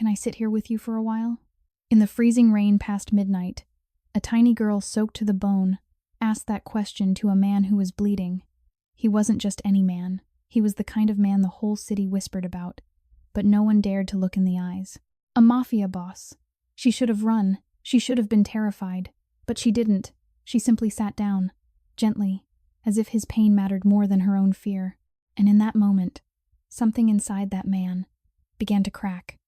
can I sit here with you for a while?" In the freezing rain past midnight, a tiny girl soaked to the bone asked that question to a man who was bleeding. He wasn't just any man. He was the kind of man the whole city whispered about, but no one dared to look in the eyes. A mafia boss. She should have run. She should have been terrified. But she didn't. She simply sat down, gently, as if his pain mattered more than her own fear. And in that moment, something inside that man began to crack.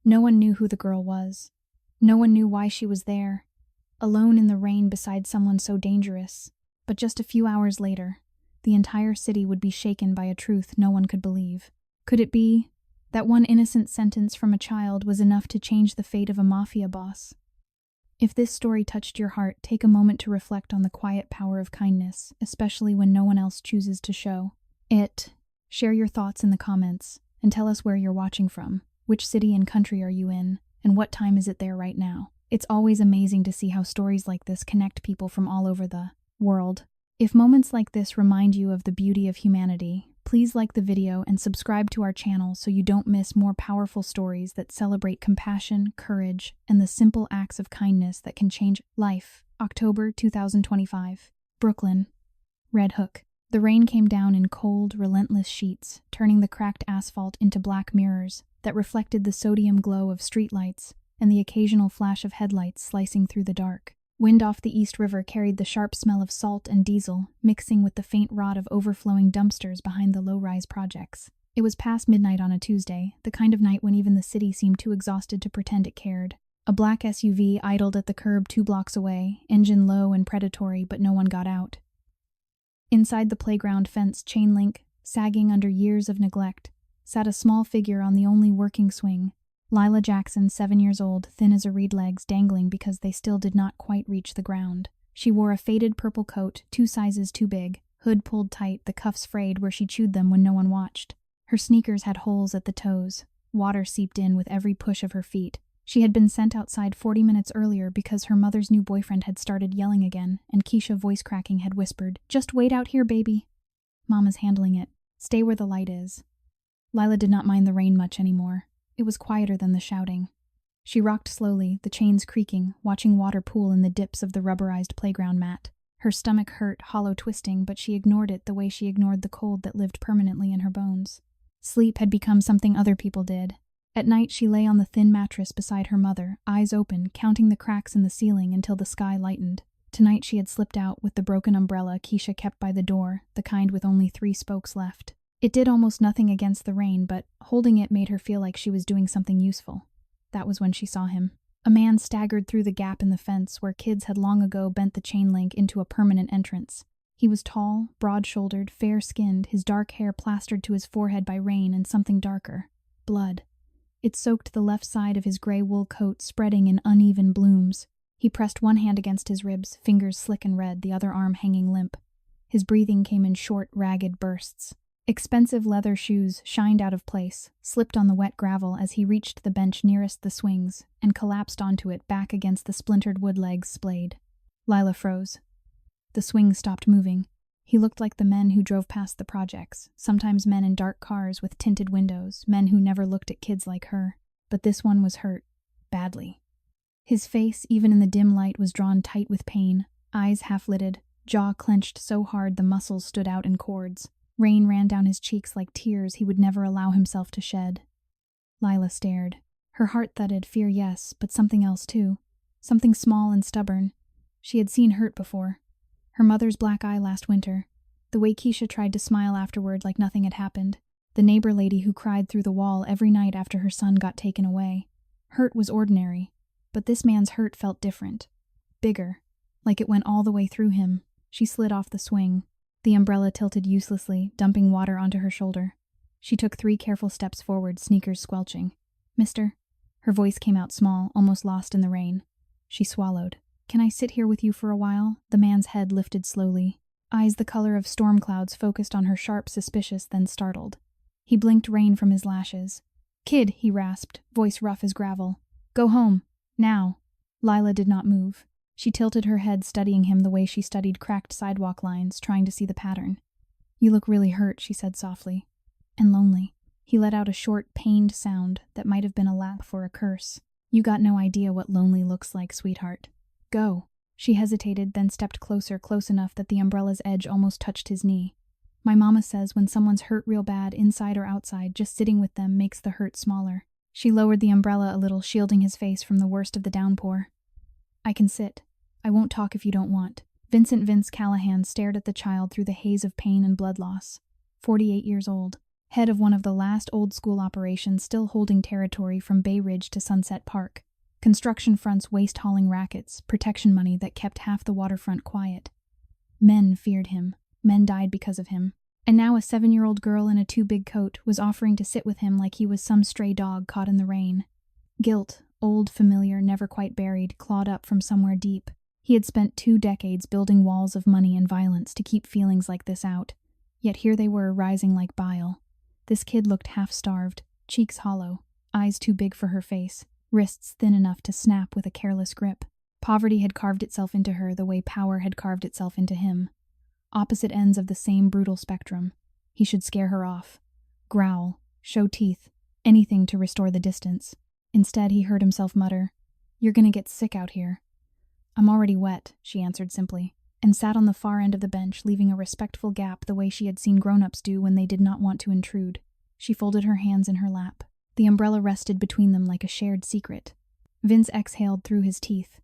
No one knew who the girl was. No one knew why she was there, alone in the rain beside someone so dangerous. But just a few hours later, the entire city would be shaken by a truth no one could believe. Could it be that one innocent sentence from a child was enough to change the fate of a mafia boss? If this story touched your heart, take a moment to reflect on the quiet power of kindness, especially when no one else chooses to show it. Share your thoughts in the comments, and tell us where you're watching from. Which city and country are you in, and what time is it there right now? It's always amazing to see how stories like this connect people from all over the world. If moments like this remind you of the beauty of humanity, please like the video and subscribe to our channel so you don't miss more powerful stories that celebrate compassion, courage, and the simple acts of kindness that can change life. October 2025. Brooklyn. Red Hook. The rain came down in cold, relentless sheets, turning the cracked asphalt into black mirrors that reflected the sodium glow of streetlights and the occasional flash of headlights slicing through the dark. Wind off the East River carried the sharp smell of salt and diesel, mixing with the faint rot of overflowing dumpsters behind the low-rise projects. It was past midnight on a Tuesday, the kind of night when even the city seemed too exhausted to pretend it cared. A black SUV idled at the curb 2 blocks away, engine low and predatory, but no one got out. Inside the playground fence chain link, sagging under years of neglect, sat a small figure on the only working swing. Lila Jackson, 7 years old, thin as a reed, legs dangling because they still did not quite reach the ground. She wore a faded purple coat, 2 sizes too big, hood pulled tight, the cuffs frayed where she chewed them when no one watched. Her sneakers had holes at the toes. Water seeped in with every push of her feet. She had been sent outside 40 minutes earlier because her mother's new boyfriend had started yelling again, and Keisha, voice cracking, had whispered, "Just wait out here, baby." "Mama's handling it. Stay where the light is." Lila did not mind the rain much anymore. It was quieter than the shouting. She rocked slowly, the chains creaking, watching water pool in the dips of the rubberized playground mat. Her stomach hurt, hollow twisting, but she ignored it the way she ignored the cold that lived permanently in her bones. Sleep had become something other people did. At night, she lay on the thin mattress beside her mother, eyes open, counting the cracks in the ceiling until the sky lightened. Tonight she had slipped out with the broken umbrella Keisha kept by the door, the kind with only 3 spokes left. It did almost nothing against the rain, but holding it made her feel like she was doing something useful. That was when she saw him. A man staggered through the gap in the fence where kids had long ago bent the chain link into a permanent entrance. He was tall, broad-shouldered, fair-skinned, his dark hair plastered to his forehead by rain and something darker. Blood. It soaked the left side of his gray wool coat, spreading in uneven blooms. He pressed one hand against his ribs, fingers slick and red, the other arm hanging limp. His breathing came in short, ragged bursts. Expensive leather shoes shined out of place, slipped on the wet gravel as he reached the bench nearest the swings, and collapsed onto it back against the splintered wood legs splayed. Lila froze. The swings stopped moving. He looked like the men who drove past the projects, sometimes men in dark cars with tinted windows, men who never looked at kids like her. But this one was hurt. Badly. His face, even in the dim light, was drawn tight with pain, eyes half-lidded, jaw clenched so hard the muscles stood out in cords. Rain ran down his cheeks like tears he would never allow himself to shed. Lila stared. Her heart thudded, fear yes, but something else too. Something small and stubborn. She had seen hurt before. Her mother's black eye last winter. The way Keisha tried to smile afterward like nothing had happened. The neighbor lady who cried through the wall every night after her son got taken away. Hurt was ordinary, but this man's hurt felt different. Bigger. Like it went all the way through him. She slid off the swing. The umbrella tilted uselessly, dumping water onto her shoulder. She took 3 careful steps forward, sneakers squelching. "Mister?" Her voice came out small, almost lost in the rain. She swallowed. "Can I sit here with you for a while?" The man's head lifted slowly. Eyes the color of storm clouds focused on her, sharp, suspicious, then startled. He blinked rain from his lashes. "Kid," he rasped, voice rough as gravel. "Go home. Now." Lila did not move. She tilted her head, studying him the way she studied cracked sidewalk lines, trying to see the pattern. "You look really hurt," she said softly. "And lonely." He let out a short, pained sound that might have been a laugh or a curse. You got no idea what lonely looks like, sweetheart. Go. She hesitated, then stepped closer, close enough that the umbrella's edge almost touched his knee. My mama says when someone's hurt real bad, inside or outside, just sitting with them makes the hurt smaller. She lowered the umbrella a little, shielding his face from the worst of the downpour. I can sit. I won't talk if you don't want. Vincent Vince Callahan stared at the child through the haze of pain and blood loss. 48 years old. Head of one of the last old-school operations still holding territory from Bay Ridge to Sunset Park. Construction fronts waste-hauling rackets, protection money that kept half the waterfront quiet. Men feared him. Men died because of him. And now a 7-year-old girl in a too-big coat was offering to sit with him like he was some stray dog caught in the rain. Guilt, old, familiar, never quite buried, clawed up from somewhere deep. He had spent 2 decades building walls of money and violence to keep feelings like this out. Yet here they were, rising like bile. This kid looked half-starved, cheeks hollow, eyes too big for her face, wrists thin enough to snap with a careless grip. Poverty had carved itself into her the way power had carved itself into him. Opposite ends of the same brutal spectrum. He should scare her off. Growl, show teeth, anything to restore the distance. Instead, he heard himself mutter, "You're gonna get sick out here." "I'm already wet," she answered simply, and sat on the far end of the bench, leaving a respectful gap the way she had seen grown-ups do when they did not want to intrude. She folded her hands in her lap. The umbrella rested between them like a shared secret. Vince exhaled through his teeth.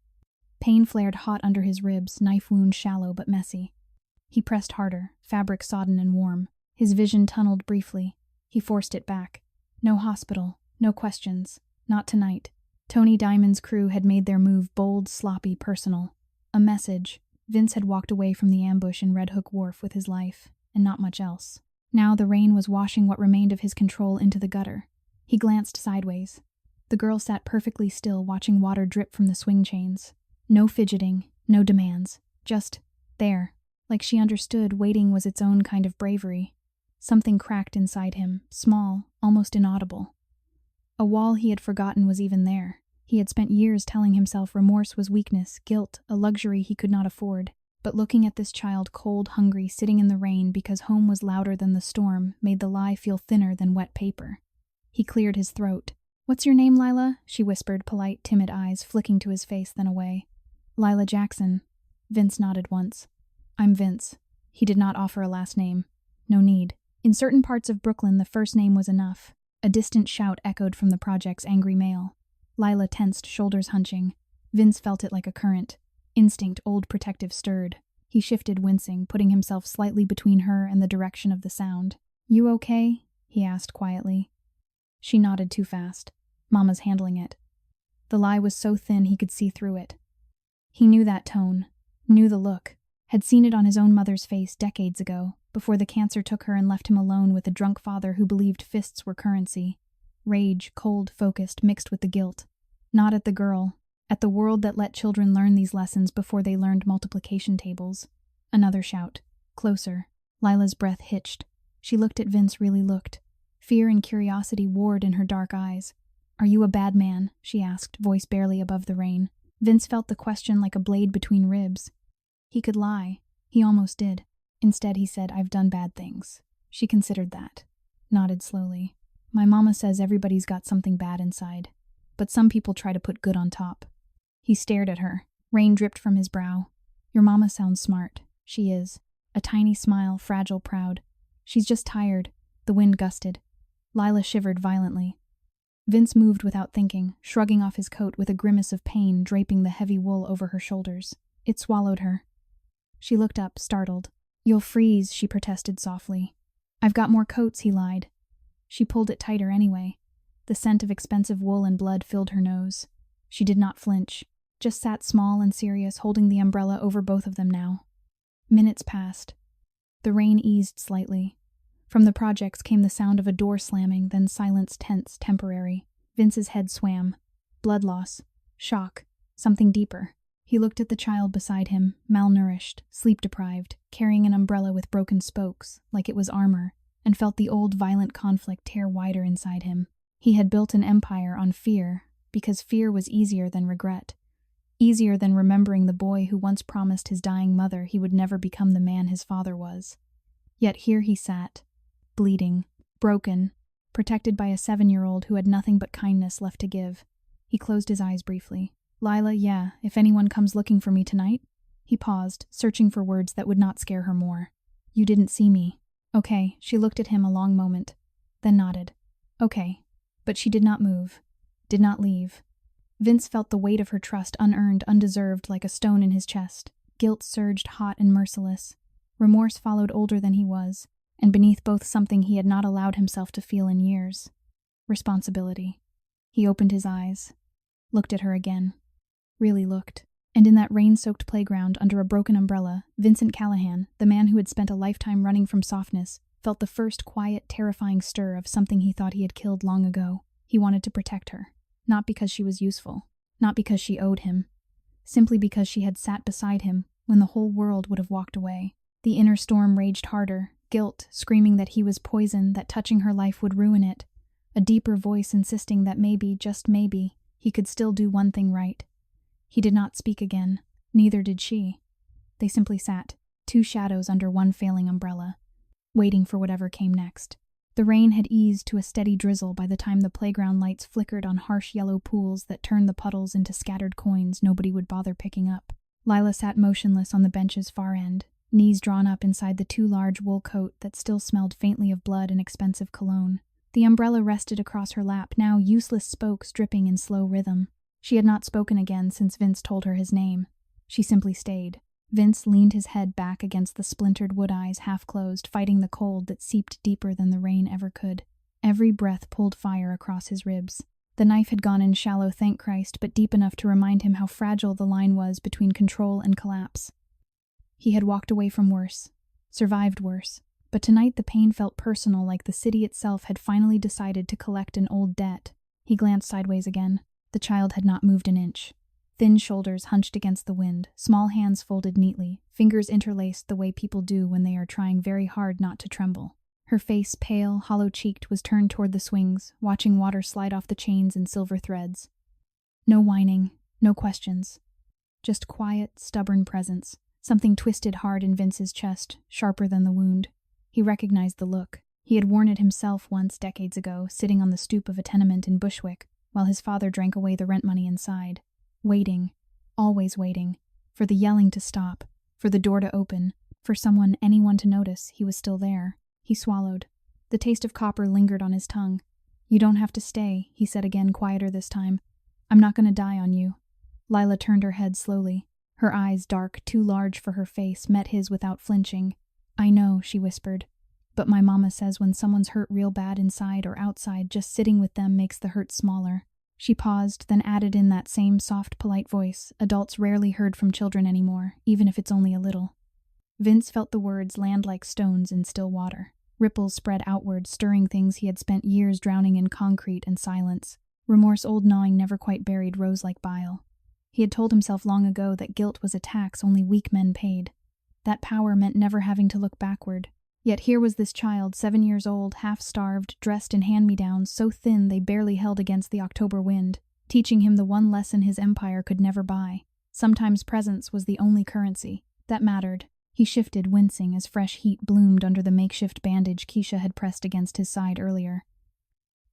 Pain flared hot under his ribs, knife wound shallow but messy. He pressed harder, fabric sodden and warm. His vision tunneled briefly. He forced it back. No hospital, no questions. Not tonight. Tony Diamond's crew had made their move bold, sloppy, personal. A message. Vince had walked away from the ambush in Red Hook Wharf with his life, and not much else. Now the rain was washing what remained of his control into the gutter. He glanced sideways. The girl sat perfectly still, watching water drip from the swing chains. No fidgeting, no demands. Just there. Like she understood, waiting was its own kind of bravery. Something cracked inside him, small, almost inaudible. A wall he had forgotten was even there. He had spent years telling himself remorse was weakness, guilt, a luxury he could not afford. But looking at this child, cold, hungry, sitting in the rain because home was louder than the storm, made the lie feel thinner than wet paper. He cleared his throat. "What's your name, Lila?" she whispered, polite, timid eyes flicking to his face, then away. "Lila Jackson." Vince nodded once. "I'm Vince." He did not offer a last name. No need. In certain parts of Brooklyn, the first name was enough. A distant shout echoed from the project's angry male. Lila tensed, shoulders hunching. Vince felt it like a current. Instinct, old protective, stirred. He shifted, wincing, putting himself slightly between her and the direction of the sound. "You okay?" he asked quietly. She nodded too fast. "Mama's handling it." The lie was so thin he could see through it. He knew that tone, knew the look, had seen it on his own mother's face decades ago, before the cancer took her and left him alone with a drunk father who believed fists were currency. Rage, cold, focused, mixed with the guilt. Not at the girl, at the world that let children learn these lessons before they learned multiplication tables. Another shout. Closer. Lila's breath hitched. She looked at Vince, really looked. Fear and curiosity warred in her dark eyes. "Are you a bad man?" she asked, voice barely above the rain. Vince felt the question like a blade between ribs. He could lie. He almost did. Instead, he said, "I've done bad things." She considered that. Nodded slowly. "My mama says everybody's got something bad inside. But some people try to put good on top." He stared at her. Rain dripped from his brow. "Your mama sounds smart." "She is." A tiny smile, fragile, proud. "She's just tired." The wind gusted. Lila shivered violently. Vince moved without thinking, shrugging off his coat with a grimace of pain draping the heavy wool over her shoulders. It swallowed her. She looked up, startled. "You'll freeze," she protested softly. "I've got more coats," he lied. She pulled it tighter anyway. The scent of expensive wool and blood filled her nose. She did not flinch, just sat small and serious, holding the umbrella over both of them now. Minutes passed. The rain eased slightly. From the projects came the sound of a door slamming, then silence, tense, temporary. Vince's head swam. Blood loss. Shock. Something deeper. He looked at the child beside him, malnourished, sleep-deprived, carrying an umbrella with broken spokes, like it was armor, and felt the old violent conflict tear wider inside him. He had built an empire on fear, because fear was easier than regret. Easier than remembering the boy who once promised his dying mother he would never become the man his father was. Yet here he sat, bleeding, broken, protected by a 7-year-old who had nothing but kindness left to give. He closed his eyes briefly. Lila, yeah, if anyone comes looking for me tonight? He paused, searching for words that would not scare her more. You didn't see me. Okay, she looked at him a long moment, then nodded. Okay. But she did not move, did not leave. Vince felt the weight of her trust unearned, undeserved, like a stone in his chest. Guilt surged hot and merciless. Remorse followed older than he was, and beneath both something he had not allowed himself to feel in years. Responsibility. He opened his eyes, looked at her again. Really looked. And in that rain-soaked playground under a broken umbrella, Vincent Callahan, the man who had spent a lifetime running from softness, felt the first quiet, terrifying stir of something he thought he had killed long ago. He wanted to protect her. Not because she was useful. Not because she owed him. Simply because she had sat beside him when the whole world would have walked away. The inner storm raged harder, guilt screaming that he was poison, that touching her life would ruin it. A deeper voice insisting that maybe, just maybe, he could still do one thing right. He did not speak again. Neither did she. They simply sat, two shadows under one failing umbrella, waiting for whatever came next. The rain had eased to a steady drizzle by the time the playground lights flickered on harsh yellow pools that turned the puddles into scattered coins nobody would bother picking up. Lila sat motionless on the bench's far end, knees drawn up inside the too large wool coat that still smelled faintly of blood and expensive cologne. The umbrella rested across her lap, now useless spokes dripping in slow rhythm. She had not spoken again since Vince told her his name. She simply stayed. Vince leaned his head back against the splintered wood eyes half closed, fighting the cold that seeped deeper than the rain ever could. Every breath pulled fire across his ribs. The knife had gone in shallow, thank Christ, but deep enough to remind him how fragile the line was between control and collapse. He had walked away from worse, survived worse, but tonight the pain felt personal, like the city itself had finally decided to collect an old debt. He glanced sideways again. The child had not moved an inch. Thin shoulders hunched against the wind, small hands folded neatly, fingers interlaced the way people do when they are trying very hard not to tremble. Her face, pale, hollow-cheeked, was turned toward the swings, watching water slide off the chains in silver threads. No whining, no questions. Just quiet, stubborn presence. Something twisted hard in Vince's chest, sharper than the wound. He recognized the look. He had worn it himself once, decades ago, sitting on the stoop of a tenement in Bushwick, while his father drank away the rent money inside. Waiting, always waiting, for the yelling to stop, for the door to open, for anyone to notice he was still there. He swallowed. The taste of copper lingered on his tongue. You don't have to stay, he said again, quieter this time. I'm not going to die on you. Lila turned her head slowly. Her eyes, dark, too large for her face, met his without flinching. I know, she whispered. But my mama says when someone's hurt real bad inside or outside, just sitting with them makes the hurt smaller. She paused, then added in that same soft, polite voice adults rarely heard from children anymore, even if it's only a little. Vince felt the words land like stones in still water. Ripples spread outward, stirring things he had spent years drowning in concrete and silence. Remorse, old gnawing, never quite buried, rose like bile. He had told himself long ago that guilt was a tax only weak men paid. That power meant never having to look backward. Yet here was this child, 7 years old, half-starved, dressed in hand-me-downs, so thin they barely held against the October wind, teaching him the one lesson his empire could never buy. Sometimes presence was the only currency. That mattered. He shifted, wincing, as fresh heat bloomed under the makeshift bandage Keisha had pressed against his side earlier.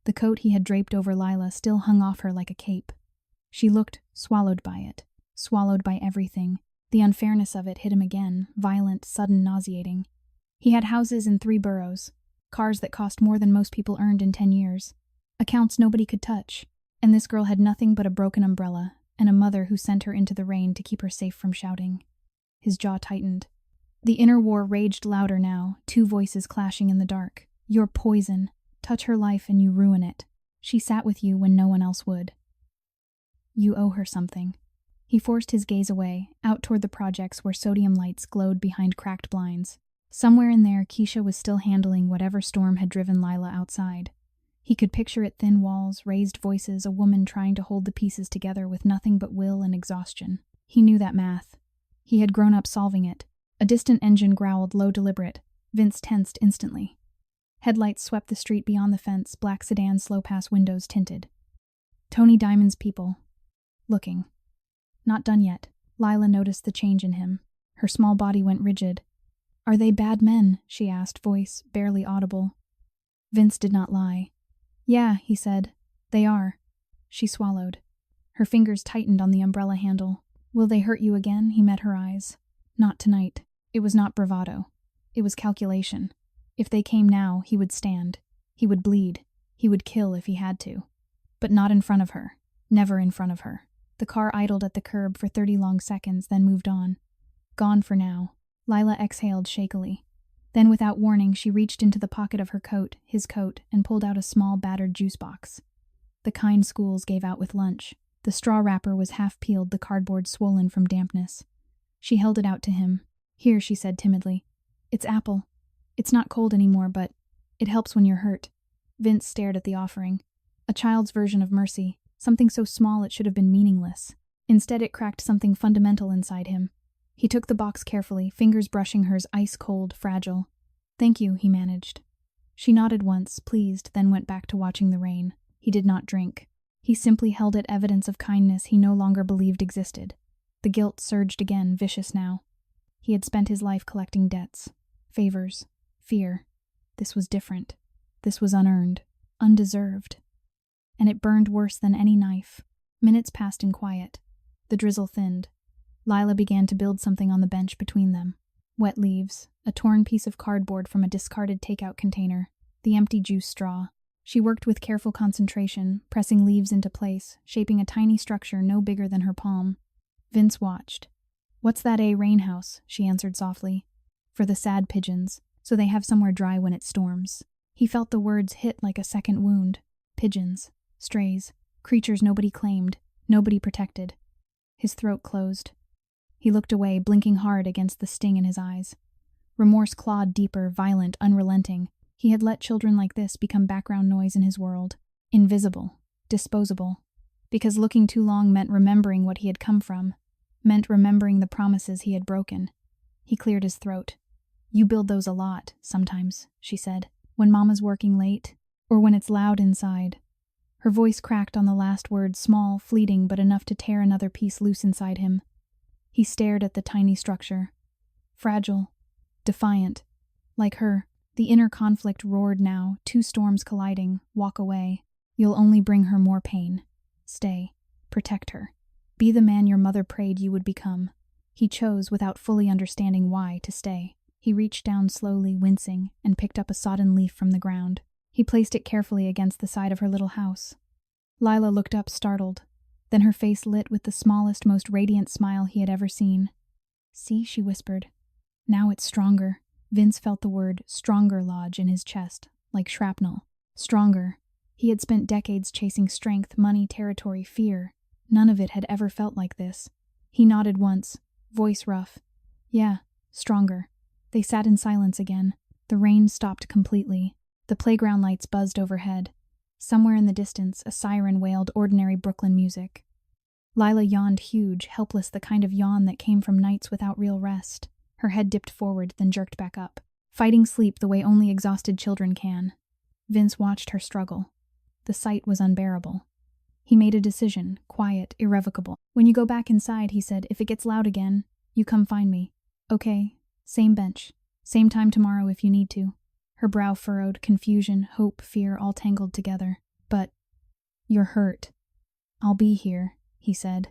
The coat he had draped over Lila still hung off her like a cape. She looked swallowed by it, swallowed by everything. The unfairness of it hit him again, violent, sudden, nauseating. He had houses in 3 boroughs, cars that cost more than most people earned in 10 years, accounts nobody could touch, and this girl had nothing but a broken umbrella and a mother who sent her into the rain to keep her safe from shouting. His jaw tightened. The inner war raged louder now, 2 voices clashing in the dark. You're poison. Touch her life and you ruin it. She sat with you when no one else would. You owe her something. He forced his gaze away, out toward the projects where sodium lights glowed behind cracked blinds. Somewhere in there, Keisha was still handling whatever storm had driven Lila outside. He could picture it: thin walls, raised voices, a woman trying to hold the pieces together with nothing but will and exhaustion. He knew that math. He had grown up solving it. A distant engine growled, low, deliberate. Vince tensed instantly. Headlights swept the street beyond the fence, black sedan slow-pass windows tinted. Tony Diamond's people. Looking. Not done yet. Lila noticed the change in him. Her small body went rigid. Are they bad men? She asked, voice barely audible. Vince did not lie. Yeah, he said. They are. She swallowed. Her fingers tightened on the umbrella handle. Will they hurt you again? He met her eyes. Not tonight. It was not bravado. It was calculation. If they came now, he would stand. He would bleed. He would kill if he had to. But not in front of her. Never in front of her. The car idled at the curb for 30 long seconds, then moved on. Gone for now. Lila exhaled shakily. Then without warning, she reached into the pocket of her coat, his coat, and pulled out a small battered juice box. The kind schools gave out with lunch. The straw wrapper was half peeled, the cardboard swollen from dampness. She held it out to him. Here, she said timidly. It's apple. It's not cold anymore, but it helps when you're hurt. Vince stared at the offering. A child's version of mercy, something so small it should have been meaningless. Instead, it cracked something fundamental inside him. He took the box carefully, fingers brushing hers ice-cold, fragile. Thank you, he managed. She nodded once, pleased, then went back to watching the rain. He did not drink. He simply held it, evidence of kindness he no longer believed existed. The guilt surged again, vicious now. He had spent his life collecting debts, favors, fear. This was different. This was unearned, undeserved. And it burned worse than any knife. Minutes passed in quiet. The drizzle thinned. Lila began to build something on the bench between them. Wet leaves, a torn piece of cardboard from a discarded takeout container, the empty juice straw. She worked with careful concentration, pressing leaves into place, shaping a tiny structure no bigger than her palm. Vince watched. What's that, a rain house? She answered softly. For the sad pigeons, so they have somewhere dry when it storms. He felt the words hit like a second wound. Pigeons, strays, creatures nobody claimed, nobody protected. His throat closed. He looked away, blinking hard against the sting in his eyes. Remorse clawed deeper, violent, unrelenting. He had let children like this become background noise in his world. Invisible, disposable. Because looking too long meant remembering what he had come from, meant remembering the promises he had broken. He cleared his throat. You build those a lot, sometimes, she said. When Mama's working late, or when it's loud inside. Her voice cracked on the last word, small, fleeting, but enough to tear another piece loose inside him. He stared at the tiny structure. Fragile, defiant. Like her, the inner conflict roared now, two storms colliding. Walk away. You'll only bring her more pain. Stay. Protect her. Be the man your mother prayed you would become. He chose, without fully understanding why, to stay. He reached down slowly, wincing, and picked up a sodden leaf from the ground. He placed it carefully against the side of her little house. Lila looked up, startled. Then her face lit with the smallest, most radiant smile he had ever seen. See, she whispered. Now it's stronger. Vince felt the word stronger lodge in his chest, like shrapnel. Stronger. He had spent decades chasing strength, money, territory, fear. None of it had ever felt like this. He nodded once, voice rough. Yeah, stronger. They sat in silence again. The rain stopped completely. The playground lights buzzed overhead. Somewhere in the distance, a siren wailed ordinary Brooklyn music. Lila yawned huge, helpless, the kind of yawn that came from nights without real rest. Her head dipped forward, then jerked back up, fighting sleep the way only exhausted children can. Vince watched her struggle. The sight was unbearable. He made a decision, quiet, irrevocable. When you go back inside, he said, if it gets loud again, you come find me. Okay, same bench, same time tomorrow if you need to. Her brow furrowed, confusion, hope, fear, all tangled together. But you're hurt. I'll be here, he said.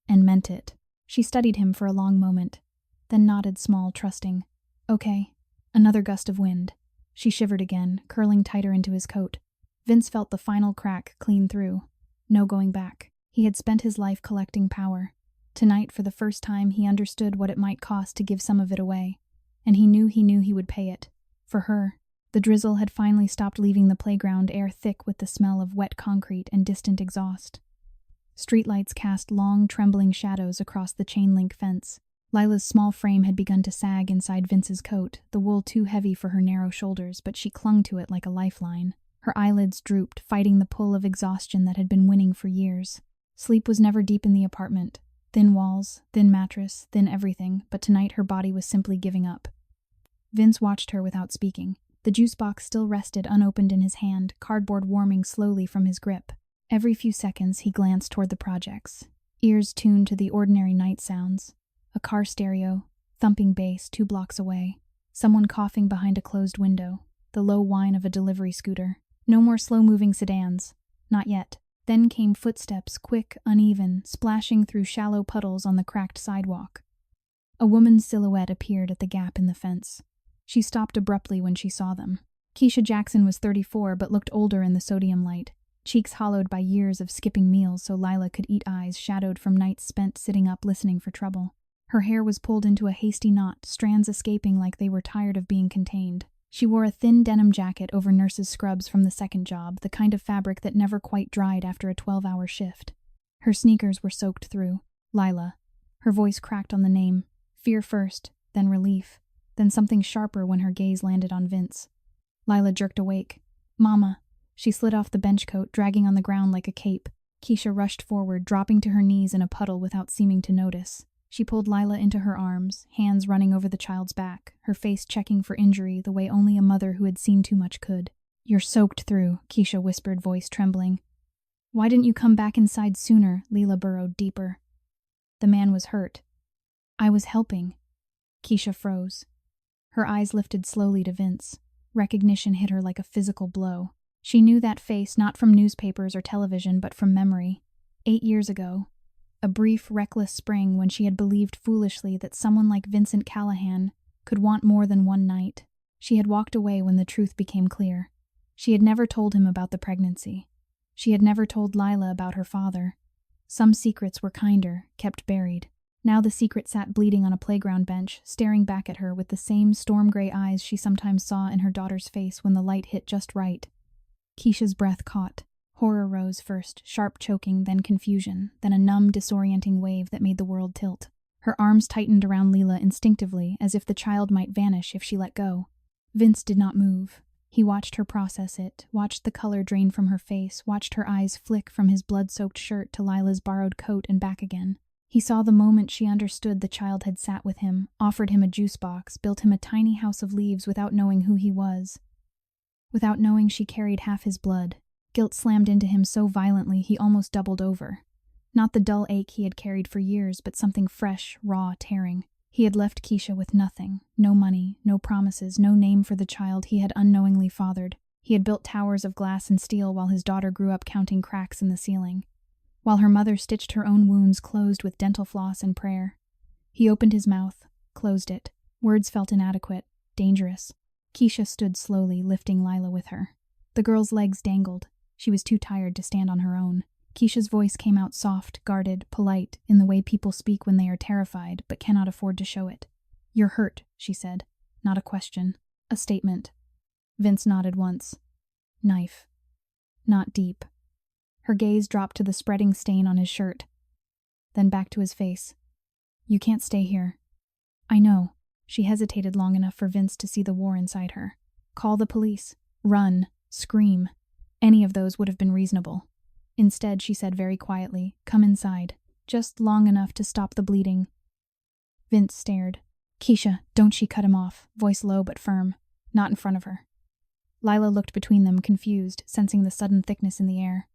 And meant it. She studied him for a long moment, then nodded small, trusting. Okay. Another gust of wind. She shivered again, curling tighter into his coat. Vince felt the final crack clean through. No going back. He had spent his life collecting power. Tonight, for the first time, he understood what it might cost to give some of it away. And he knew he would pay it. For her, the drizzle had finally stopped leaving the playground, air thick with the smell of wet concrete and distant exhaust. Streetlights cast long, trembling shadows across the chain-link fence. Lila's small frame had begun to sag inside Vince's coat, the wool too heavy for her narrow shoulders, but she clung to it like a lifeline. Her eyelids drooped, fighting the pull of exhaustion that had been winning for years. Sleep was never deep in the apartment. Thin walls, thin mattress, thin everything, but tonight her body was simply giving up. Vince watched her without speaking. The juice box still rested unopened in his hand, cardboard warming slowly from his grip. Every few seconds he glanced toward the projects, ears tuned to the ordinary night sounds. A car stereo, thumping bass 2 blocks away, someone coughing behind a closed window, the low whine of a delivery scooter. No more slow-moving sedans. Not yet. Then came footsteps, quick, uneven, splashing through shallow puddles on the cracked sidewalk. A woman's silhouette appeared at the gap in the fence. She stopped abruptly when she saw them. Keisha Jackson was 34 but looked older in the sodium light, cheeks hollowed by years of skipping meals so Lila could eat, eyes shadowed from nights spent sitting up listening for trouble. Her hair was pulled into a hasty knot, strands escaping like they were tired of being contained. She wore a thin denim jacket over nurse's scrubs from the second job, the kind of fabric that never quite dried after a 12-hour shift. Her sneakers were soaked through. Lila. Her voice cracked on the name. Fear first, then relief, then something sharper when her gaze landed on Vince. Lila jerked awake. Mama. She slid off the bench coat, dragging on the ground like a cape. Keisha rushed forward, dropping to her knees in a puddle without seeming to notice. She pulled Lila into her arms, hands running over the child's back, her face checking for injury the way only a mother who had seen too much could. You're soaked through, Keisha whispered, voice trembling. Why didn't you come back inside sooner? Lila burrowed deeper. The man was hurt. I was helping. Keisha froze. Her eyes lifted slowly to Vince. Recognition hit her like a physical blow. She knew that face not from newspapers or television but from memory. 8 years ago. A brief, reckless spring when she had believed foolishly that someone like Vincent Callahan could want more than one night. She had walked away when the truth became clear. She had never told him about the pregnancy. She had never told Lila about her father. Some secrets were kinder, kept buried. Now the secret sat bleeding on a playground bench, staring back at her with the same storm-gray eyes she sometimes saw in her daughter's face when the light hit just right. Keisha's breath caught. Horror rose first, sharp choking, then confusion, then a numb, disorienting wave that made the world tilt. Her arms tightened around Lila instinctively, as if the child might vanish if she let go. Vince did not move. He watched her process it, watched the color drain from her face, watched her eyes flick from his blood-soaked shirt to Lila's borrowed coat and back again. He saw the moment she understood the child had sat with him, offered him a juice box, built him a tiny house of leaves without knowing who he was. Without knowing she carried half his blood. Guilt slammed into him so violently he almost doubled over. Not the dull ache he had carried for years, but something fresh, raw, tearing. He had left Keisha with nothing. No money, no promises, no name for the child he had unknowingly fathered. He had built towers of glass and steel while his daughter grew up counting cracks in the ceiling. While her mother stitched her own wounds closed with dental floss and prayer. He opened his mouth, closed it. Words felt inadequate, dangerous. Keisha stood slowly, lifting Lila with her. The girl's legs dangled. She was too tired to stand on her own. Keisha's voice came out soft, guarded, polite, in the way people speak when they are terrified but cannot afford to show it. You're hurt, she said. Not a question. A statement. Vince nodded once. Knife. Not deep. Her gaze dropped to the spreading stain on his shirt. Then back to his face. You can't stay here. I know. She hesitated long enough for Vince to see the war inside her. Call the police. Run. Scream. Any of those would have been reasonable. Instead, she said very quietly, come inside. Just long enough to stop the bleeding. Vince stared. Keisha, don't, she cut him off, voice low but firm. Not in front of her. Lila looked between them, confused, sensing the sudden thickness in the air.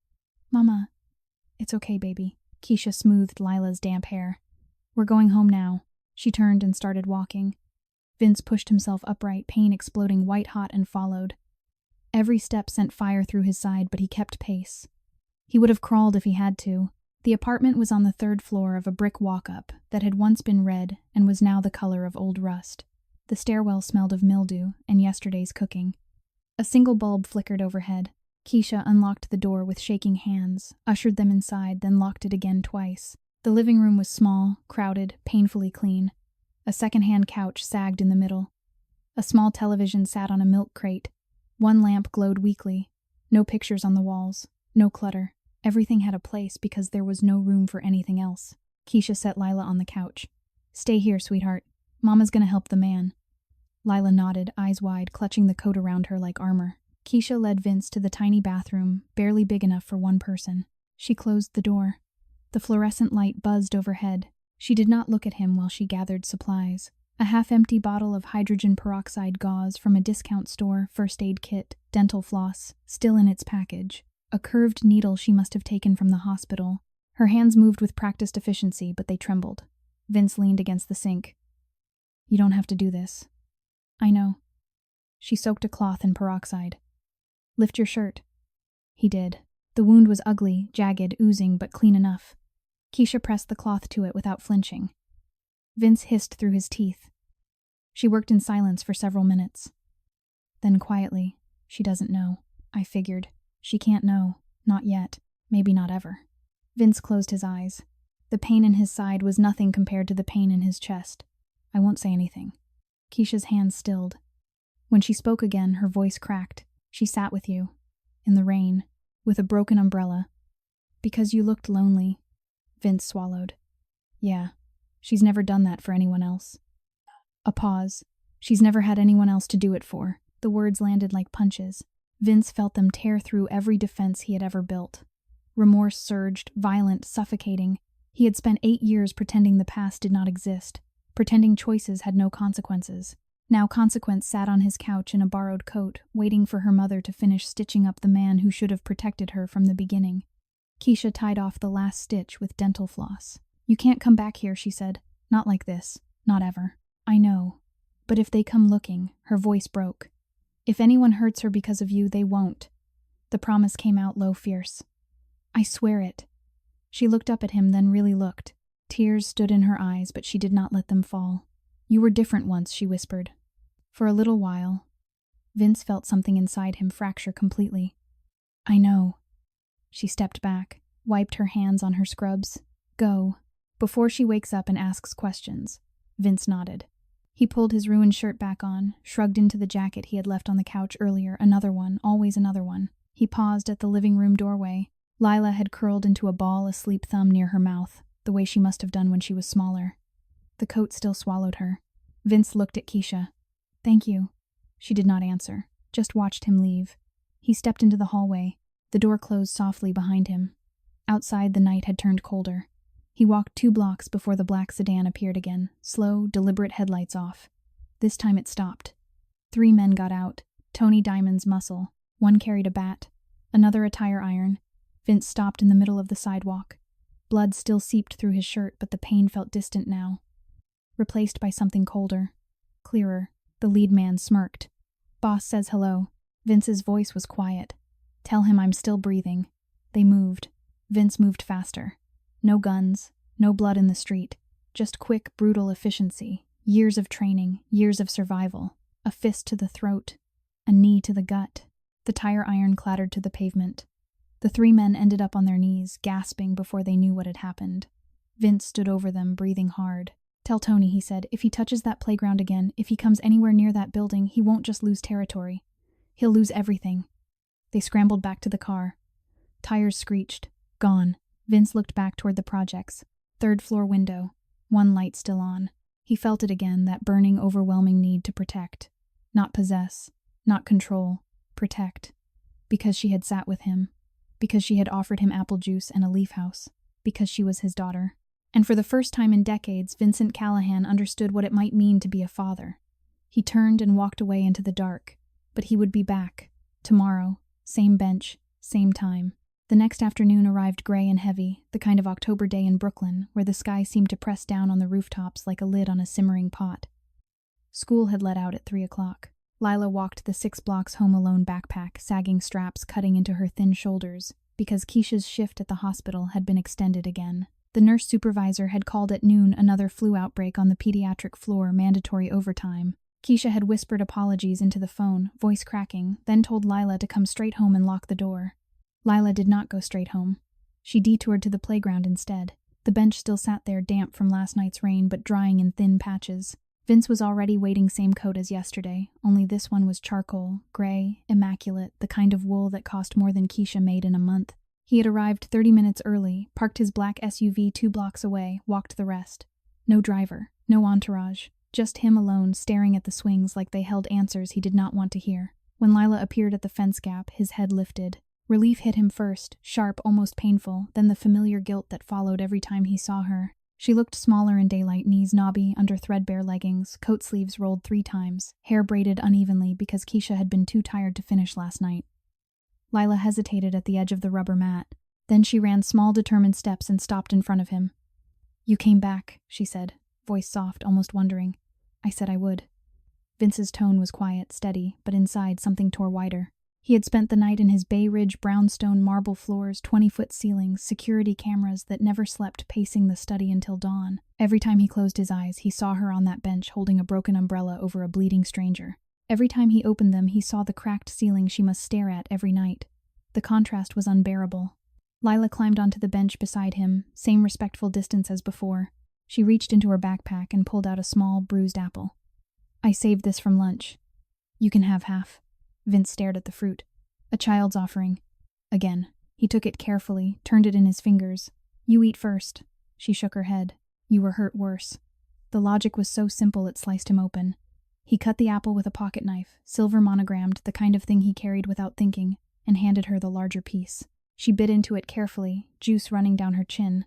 Mama. It's okay, baby. Keisha smoothed Lila's damp hair. We're going home now. She turned and started walking. Vince pushed himself upright, pain exploding white-hot, and followed. Every step sent fire through his side, but he kept pace. He would have crawled if he had to. The apartment was on the 3rd floor of a brick walk-up that had once been red and was now the color of old rust. The stairwell smelled of mildew and yesterday's cooking. A single bulb flickered overhead. Keisha unlocked the door with shaking hands, ushered them inside, then locked it again twice. The living room was small, crowded, painfully clean. A second-hand couch sagged in the middle. A small television sat on a milk crate. One lamp glowed weakly. No pictures on the walls. No clutter. Everything had a place because there was no room for anything else. Keisha set Lila on the couch. Stay here, sweetheart. Mama's gonna help the man. Lila nodded, eyes wide, clutching the coat around her like armor. Keisha led Vince to the tiny bathroom, barely big enough for one person. She closed the door. The fluorescent light buzzed overhead. She did not look at him while she gathered supplies. A half-empty bottle of hydrogen peroxide gauze from a discount store, first aid kit, dental floss, still in its package. A curved needle she must have taken from the hospital. Her hands moved with practiced efficiency, but they trembled. Vince leaned against the sink. You don't have to do this. I know. She soaked a cloth in peroxide. Lift your shirt. He did. The wound was ugly, jagged, oozing, but clean enough. Keisha pressed the cloth to it without flinching. Vince hissed through his teeth. She worked in silence for several minutes. Then quietly, "She doesn't know. I figured. She can't know. Not yet. Maybe not ever." Vince closed his eyes. The pain in his side was nothing compared to the pain in his chest. "I won't say anything." Keisha's hands stilled. When she spoke again, her voice cracked. "She sat with you. In the rain. With a broken umbrella. Because you looked lonely." Vince swallowed. "Yeah. She's never done that for anyone else." A pause. "She's never had anyone else to do it for." The words landed like punches. Vince felt them tear through every defense he had ever built. Remorse surged, violent, suffocating. He had spent 8 years pretending the past did not exist, pretending choices had no consequences. Now Consequence sat on his couch in a borrowed coat, waiting for her mother to finish stitching up the man who should have protected her from the beginning. Keisha tied off the last stitch with dental floss. "You can't come back here," she said. "Not like this. Not ever." "I know. But if they come looking," her voice broke. "If anyone hurts her because of you, they won't." The promise came out low, fierce. "I swear it." She looked up at him, then really looked. Tears stood in her eyes, but she did not let them fall. "You were different once," she whispered. For a little while, Vince felt something inside him fracture completely. "I know." She stepped back, wiped her hands on her scrubs. "Go. Before she wakes up and asks questions." Vince nodded. He pulled his ruined shirt back on, shrugged into the jacket he had left on the couch earlier, another one, always another one. He paused at the living room doorway. Lila had curled into a ball, a sleep thumb near her mouth, the way she must have done when she was smaller. The coat still swallowed her. Vince looked at Keisha. "Thank you." She did not answer, just watched him leave. He stepped into the hallway. The door closed softly behind him. Outside, the night had turned colder. He walked 2 blocks before the black sedan appeared again, slow, deliberate headlights off. This time it stopped. 3 men got out, Tony Diamond's muscle. One carried a bat, another a tire iron. Vince stopped in the middle of the sidewalk. Blood still seeped through his shirt, but the pain felt distant now. Replaced by something colder, clearer. The lead man smirked. "Boss says hello." Vince's voice was quiet. "Tell him I'm still breathing." They moved. Vince moved faster. No guns, no blood in the street. Just quick, brutal efficiency. Years of training, years of survival. A fist to the throat, a knee to the gut. The tire iron clattered to the pavement. The 3 men ended up on their knees, gasping before they knew what had happened. Vince stood over them, breathing hard. "Tell Tony," he said, "if he touches that playground again, if he comes anywhere near that building, he won't just lose territory. He'll lose everything." They scrambled back to the car. Tires screeched. Gone. Vince looked back toward the projects. 3rd floor window. 1 light still on. He felt it again, that burning, overwhelming need to protect. Not possess. Not control. Protect. Because she had sat with him. Because she had offered him apple juice and a leaf house. Because she was his daughter. And for the first time in decades, Vincent Callahan understood what it might mean to be a father. He turned and walked away into the dark. But he would be back. Tomorrow. Same bench. Same time. The next afternoon arrived gray and heavy, the kind of October day in Brooklyn, where the sky seemed to press down on the rooftops like a lid on a simmering pot. School had let out at 3 o'clock. Lila walked the 6 blocks home alone, backpack, sagging straps cutting into her thin shoulders, because Keisha's shift at the hospital had been extended again. The nurse supervisor had called at noon another flu outbreak on the pediatric floor, mandatory overtime. Keisha had whispered apologies into the phone, voice cracking, then told Lila to come straight home and lock the door. Lila did not go straight home. She detoured to the playground instead. The bench still sat there, damp from last night's rain, but drying in thin patches. Vince was already waiting, same coat as yesterday, only this one was charcoal, gray, immaculate, the kind of wool that cost more than Keisha made in a month. He had arrived 30 minutes early, parked his black SUV 2 blocks away, walked the rest. No driver, no entourage, just him alone, staring at the swings like they held answers he did not want to hear. When Lila appeared at the fence gap, his head lifted. Relief hit him first, sharp, almost painful, then the familiar guilt that followed every time he saw her. She looked smaller in daylight, knees knobby under threadbare leggings, coat sleeves rolled 3 times, hair braided unevenly because Keisha had been too tired to finish last night. Lila hesitated at the edge of the rubber mat. Then she ran small, determined steps and stopped in front of him. "You came back," she said, voice soft, almost wondering. "I said I would." Vince's tone was quiet, steady, but inside something tore wider. He had spent the night in his Bay Ridge brownstone marble floors, 20-foot ceilings, security cameras that never slept pacing the study until dawn. Every time he closed his eyes, he saw her on that bench holding a broken umbrella over a bleeding stranger. Every time he opened them, he saw the cracked ceiling she must stare at every night. The contrast was unbearable. Lila climbed onto the bench beside him, same respectful distance as before. She reached into her backpack and pulled out a small, bruised apple. "I saved this from lunch. You can have half." Vince stared at the fruit. "A child's offering." Again. He took it carefully, turned it in his fingers. "You eat first." She shook her head. "You were hurt worse." The logic was so simple it sliced him open. He cut the apple with a pocket knife, silver monogrammed, the kind of thing he carried without thinking, and handed her the larger piece. She bit into it carefully, juice running down her chin.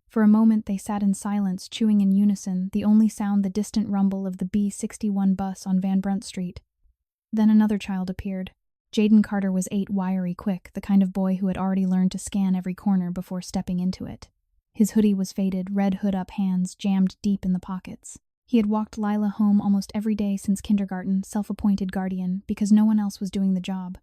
For a moment they sat in silence, chewing in unison, the only sound the distant rumble of the B61 bus on Van Brunt Street. Then another child appeared. Jaden Carter was 8, wiry, quick, the kind of boy who had already learned to scan every corner before stepping into it. His hoodie was faded, red hood up, hands jammed deep in the pockets. He had walked Lila home almost every day since kindergarten, self-appointed guardian, because no one else was doing the job.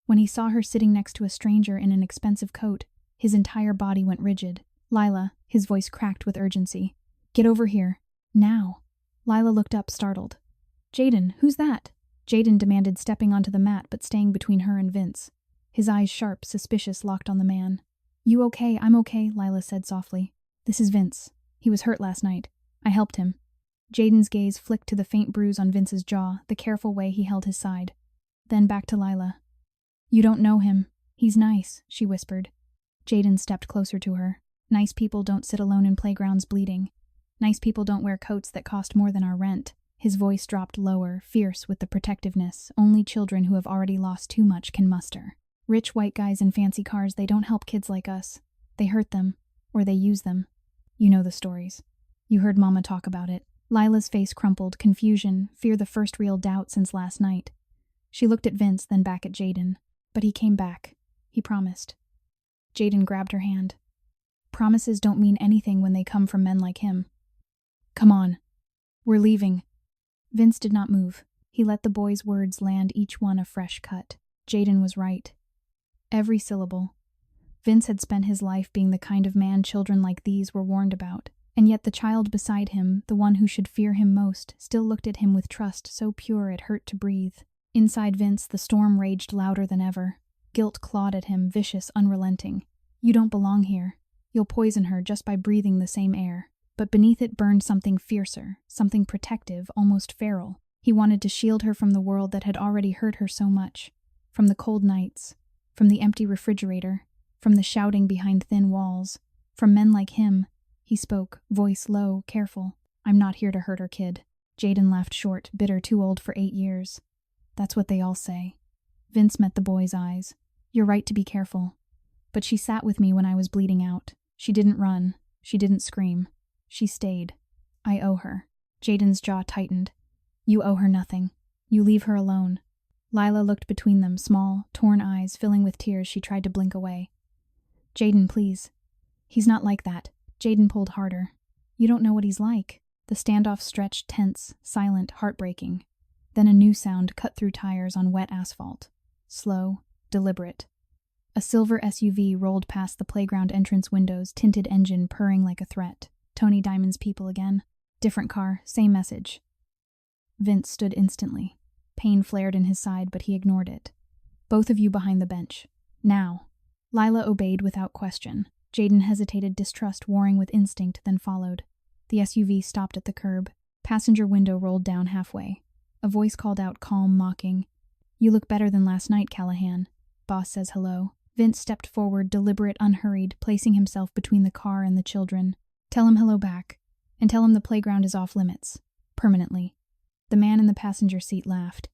When he saw her sitting next to a stranger in an expensive coat, his entire body went rigid. "Lila," his voice cracked with urgency. "Get over here. Now." Lila looked up, startled. "Jaden, who's that?" Jaden demanded, stepping onto the mat but staying between her and Vince. His eyes sharp, suspicious, locked on the man. "You okay? I'm okay," Lila said softly. "This is Vince. He was hurt last night. I helped him." Jaden's gaze flicked to the faint bruise on Vince's jaw, the careful way he held his side. Then back to Lila. "You don't know him. He's nice," she whispered. Jaden stepped closer to her. "Nice people don't sit alone in playgrounds bleeding. Nice people don't wear coats that cost more than our rent." His voice dropped lower, fierce with the protectiveness only children who have already lost too much can muster. "Rich white guys in fancy cars, they don't help kids like us. They hurt them, or they use them. You know the stories. You heard Mama talk about it." Lila's face crumpled, confusion, fear, the first real doubt since last night. She looked at Vince, then back at Jaden. "But he came back. He promised." Jaden grabbed her hand. "Promises don't mean anything when they come from men like him. Come on. We're leaving." Vince did not move. He let the boy's words land, each one a fresh cut. Jaden was right. Every syllable. Vince had spent his life being the kind of man children like these were warned about, and yet the child beside him, the one who should fear him most, still looked at him with trust so pure it hurt to breathe. Inside Vince, the storm raged louder than ever. Guilt clawed at him, vicious, unrelenting. "You don't belong here. You'll poison her just by breathing the same air." But beneath it burned something fiercer, something protective, almost feral. He wanted to shield her from the world that had already hurt her so much. From the cold nights, from the empty refrigerator, from the shouting behind thin walls, from men like him. He spoke, voice low, careful. "I'm not here to hurt her, kid." Jaden laughed short, bitter, too old for 8 years. "That's what they all say." Vince met the boy's eyes. "You're right to be careful. But she sat with me when I was bleeding out. She didn't run. She didn't scream. She stayed. I owe her." Jaden's jaw tightened. "You owe her nothing. You leave her alone." Lila looked between them, small, torn eyes filling with tears. She tried to blink away. "Jaden, please." "He's not like that." Jaden pulled harder. "You don't know what he's like." The standoff stretched, tense, silent, heartbreaking. Then a new sound cut through tires on wet asphalt. Slow, deliberate. A silver SUV rolled past the playground entrance windows, tinted engine purring like a threat. Tony Diamond's people again. Different car, same message. Vince stood instantly. Pain flared in his side, but he ignored it. "Both of you behind the bench. Now." Lila obeyed without question. Jaden hesitated, distrust warring with instinct, then followed. The SUV stopped at the curb. Passenger window rolled down halfway. A voice called out, calm, mocking. "You look better than last night, Callahan." "Boss says hello." Vince stepped forward, deliberate, unhurried, placing himself between the car and the children. "Tell him hello back. And tell him the playground is off limits. Permanently." The man in the passenger seat laughed.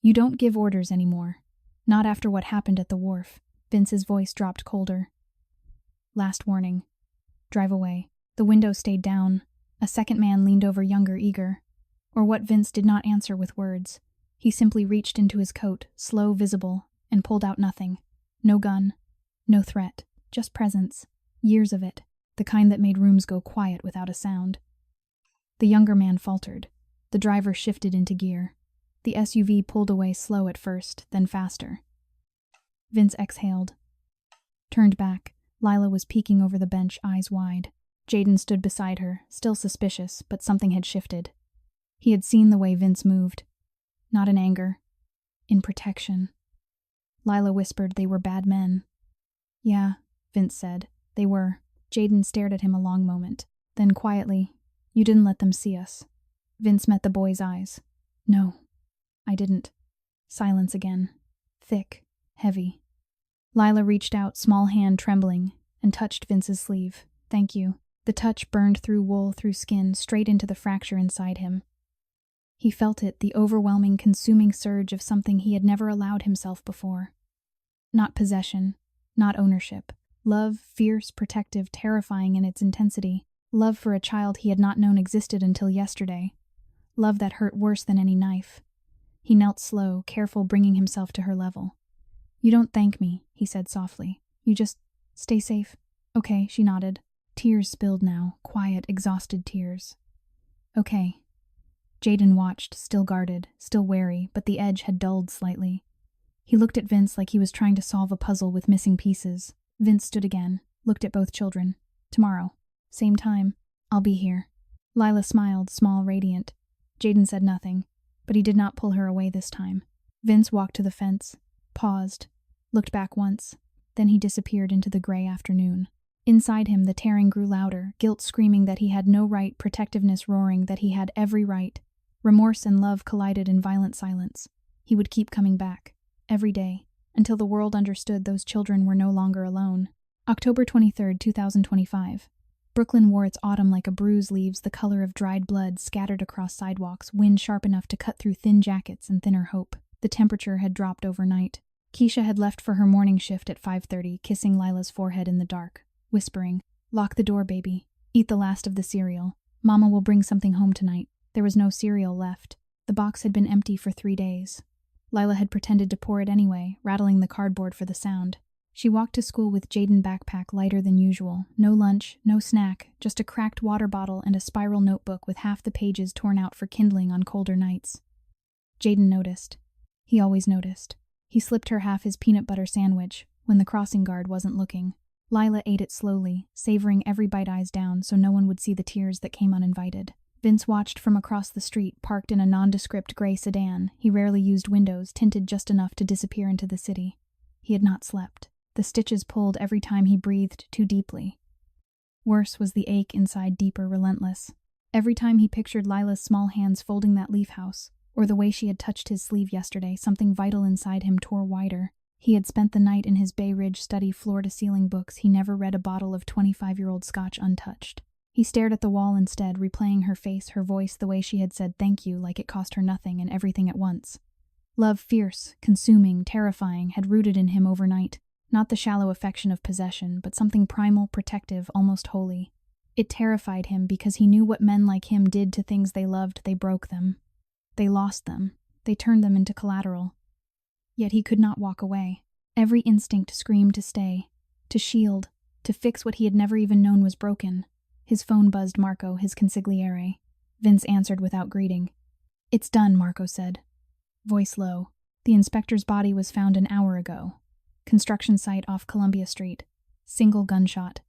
"You don't give orders anymore. Not after what happened at the wharf." Vince's voice dropped colder. "Last warning. Drive away." The window stayed down. A second man leaned over, younger, eager. Or what Vince did not answer with words. He simply reached into his coat, slow, visible, and pulled out nothing. No gun. No threat. Just presence. Years of it. The kind that made rooms go quiet without a sound. The younger man faltered. The driver shifted into gear. The SUV pulled away slow at first, then faster. Vince exhaled. Turned back. Lila was peeking over the bench, eyes wide. Jaden stood beside her, still suspicious, but something had shifted. He had seen the way Vince moved. Not in anger. In protection. Lila whispered they were bad men. Yeah, Vince said. They were. Jaden stared at him a long moment. Then quietly, you didn't let them see us. Vince met the boy's eyes. No, I didn't. Silence again. Thick. Heavy. Lila reached out, small hand trembling, and touched Vince's sleeve. Thank you. The touch burned through wool, through skin, straight into the fracture inside him. He felt it, the overwhelming, consuming surge of something he had never allowed himself before. Not possession, not ownership. Love, fierce, protective, terrifying in its intensity. Love for a child he had not known existed until yesterday. Love that hurt worse than any knife. He knelt slow, careful, bringing himself to her level. You don't thank me, he said softly. You just stay safe. Okay, she nodded. Tears spilled now, quiet, exhausted tears. Okay. Jaden watched, still guarded, still wary, but the edge had dulled slightly. He looked at Vince like he was trying to solve a puzzle with missing pieces. Vince stood again, looked at both children. Tomorrow. Same time. I'll be here. Lila smiled, small, radiant. Jaden said nothing, but he did not pull her away this time. Vince walked to the fence, paused, looked back once, then he disappeared into the gray afternoon. Inside him, the tearing grew louder, guilt screaming that he had no right, protectiveness roaring that he had every right. Remorse and love collided in violent silence. He would keep coming back, every day, until the world understood those children were no longer alone. October 23, 2025. Brooklyn wore its autumn like a bruise leaves, the color of dried blood scattered across sidewalks, wind sharp enough to cut through thin jackets and thinner hope. The temperature had dropped overnight. Keisha had left for her morning shift at 5:30, kissing Lila's forehead in the dark, whispering, "Lock the door, baby. Eat the last of the cereal. Mama will bring something home tonight." There was no cereal left. The box had been empty for 3 days. Lila had pretended to pour it anyway, rattling the cardboard for the sound. She walked to school with Jaden backpack lighter than usual. No lunch, no snack, just a cracked water bottle and a spiral notebook with half the pages torn out for kindling on colder nights. Jaden noticed. He always noticed. He slipped her half his peanut butter sandwich when the crossing guard wasn't looking. Lila ate it slowly, savoring every bite, eyes down so no one would see the tears that came uninvited. Vince watched from across the street, parked in a nondescript gray sedan. He rarely used windows, tinted just enough to disappear into the city. He had not slept. The stitches pulled every time he breathed too deeply. Worse was the ache inside, deeper, relentless. Every time he pictured Lila's small hands folding that leaf house, or the way she had touched his sleeve yesterday, something vital inside him tore wider. He had spent the night in his Bay Ridge study, floor-to-ceiling books. He never read a bottle of 25-year-old scotch untouched. He stared at the wall instead, replaying her face, her voice, the way she had said thank you like it cost her nothing and everything at once. Love, fierce, consuming, terrifying, had rooted in him overnight. Not the shallow affection of possession, but something primal, protective, almost holy. It terrified him because he knew what men like him did to things they loved. They broke them. They lost them. They turned them into collateral. Yet he could not walk away. Every instinct screamed to stay, to shield, to fix what he had never even known was broken. His phone buzzed. Marco, his consigliere. Vince answered without greeting. "It's done," Marco said. Voice low. "The inspector's body was found an hour ago. Construction site off Columbia Street. Single gunshot.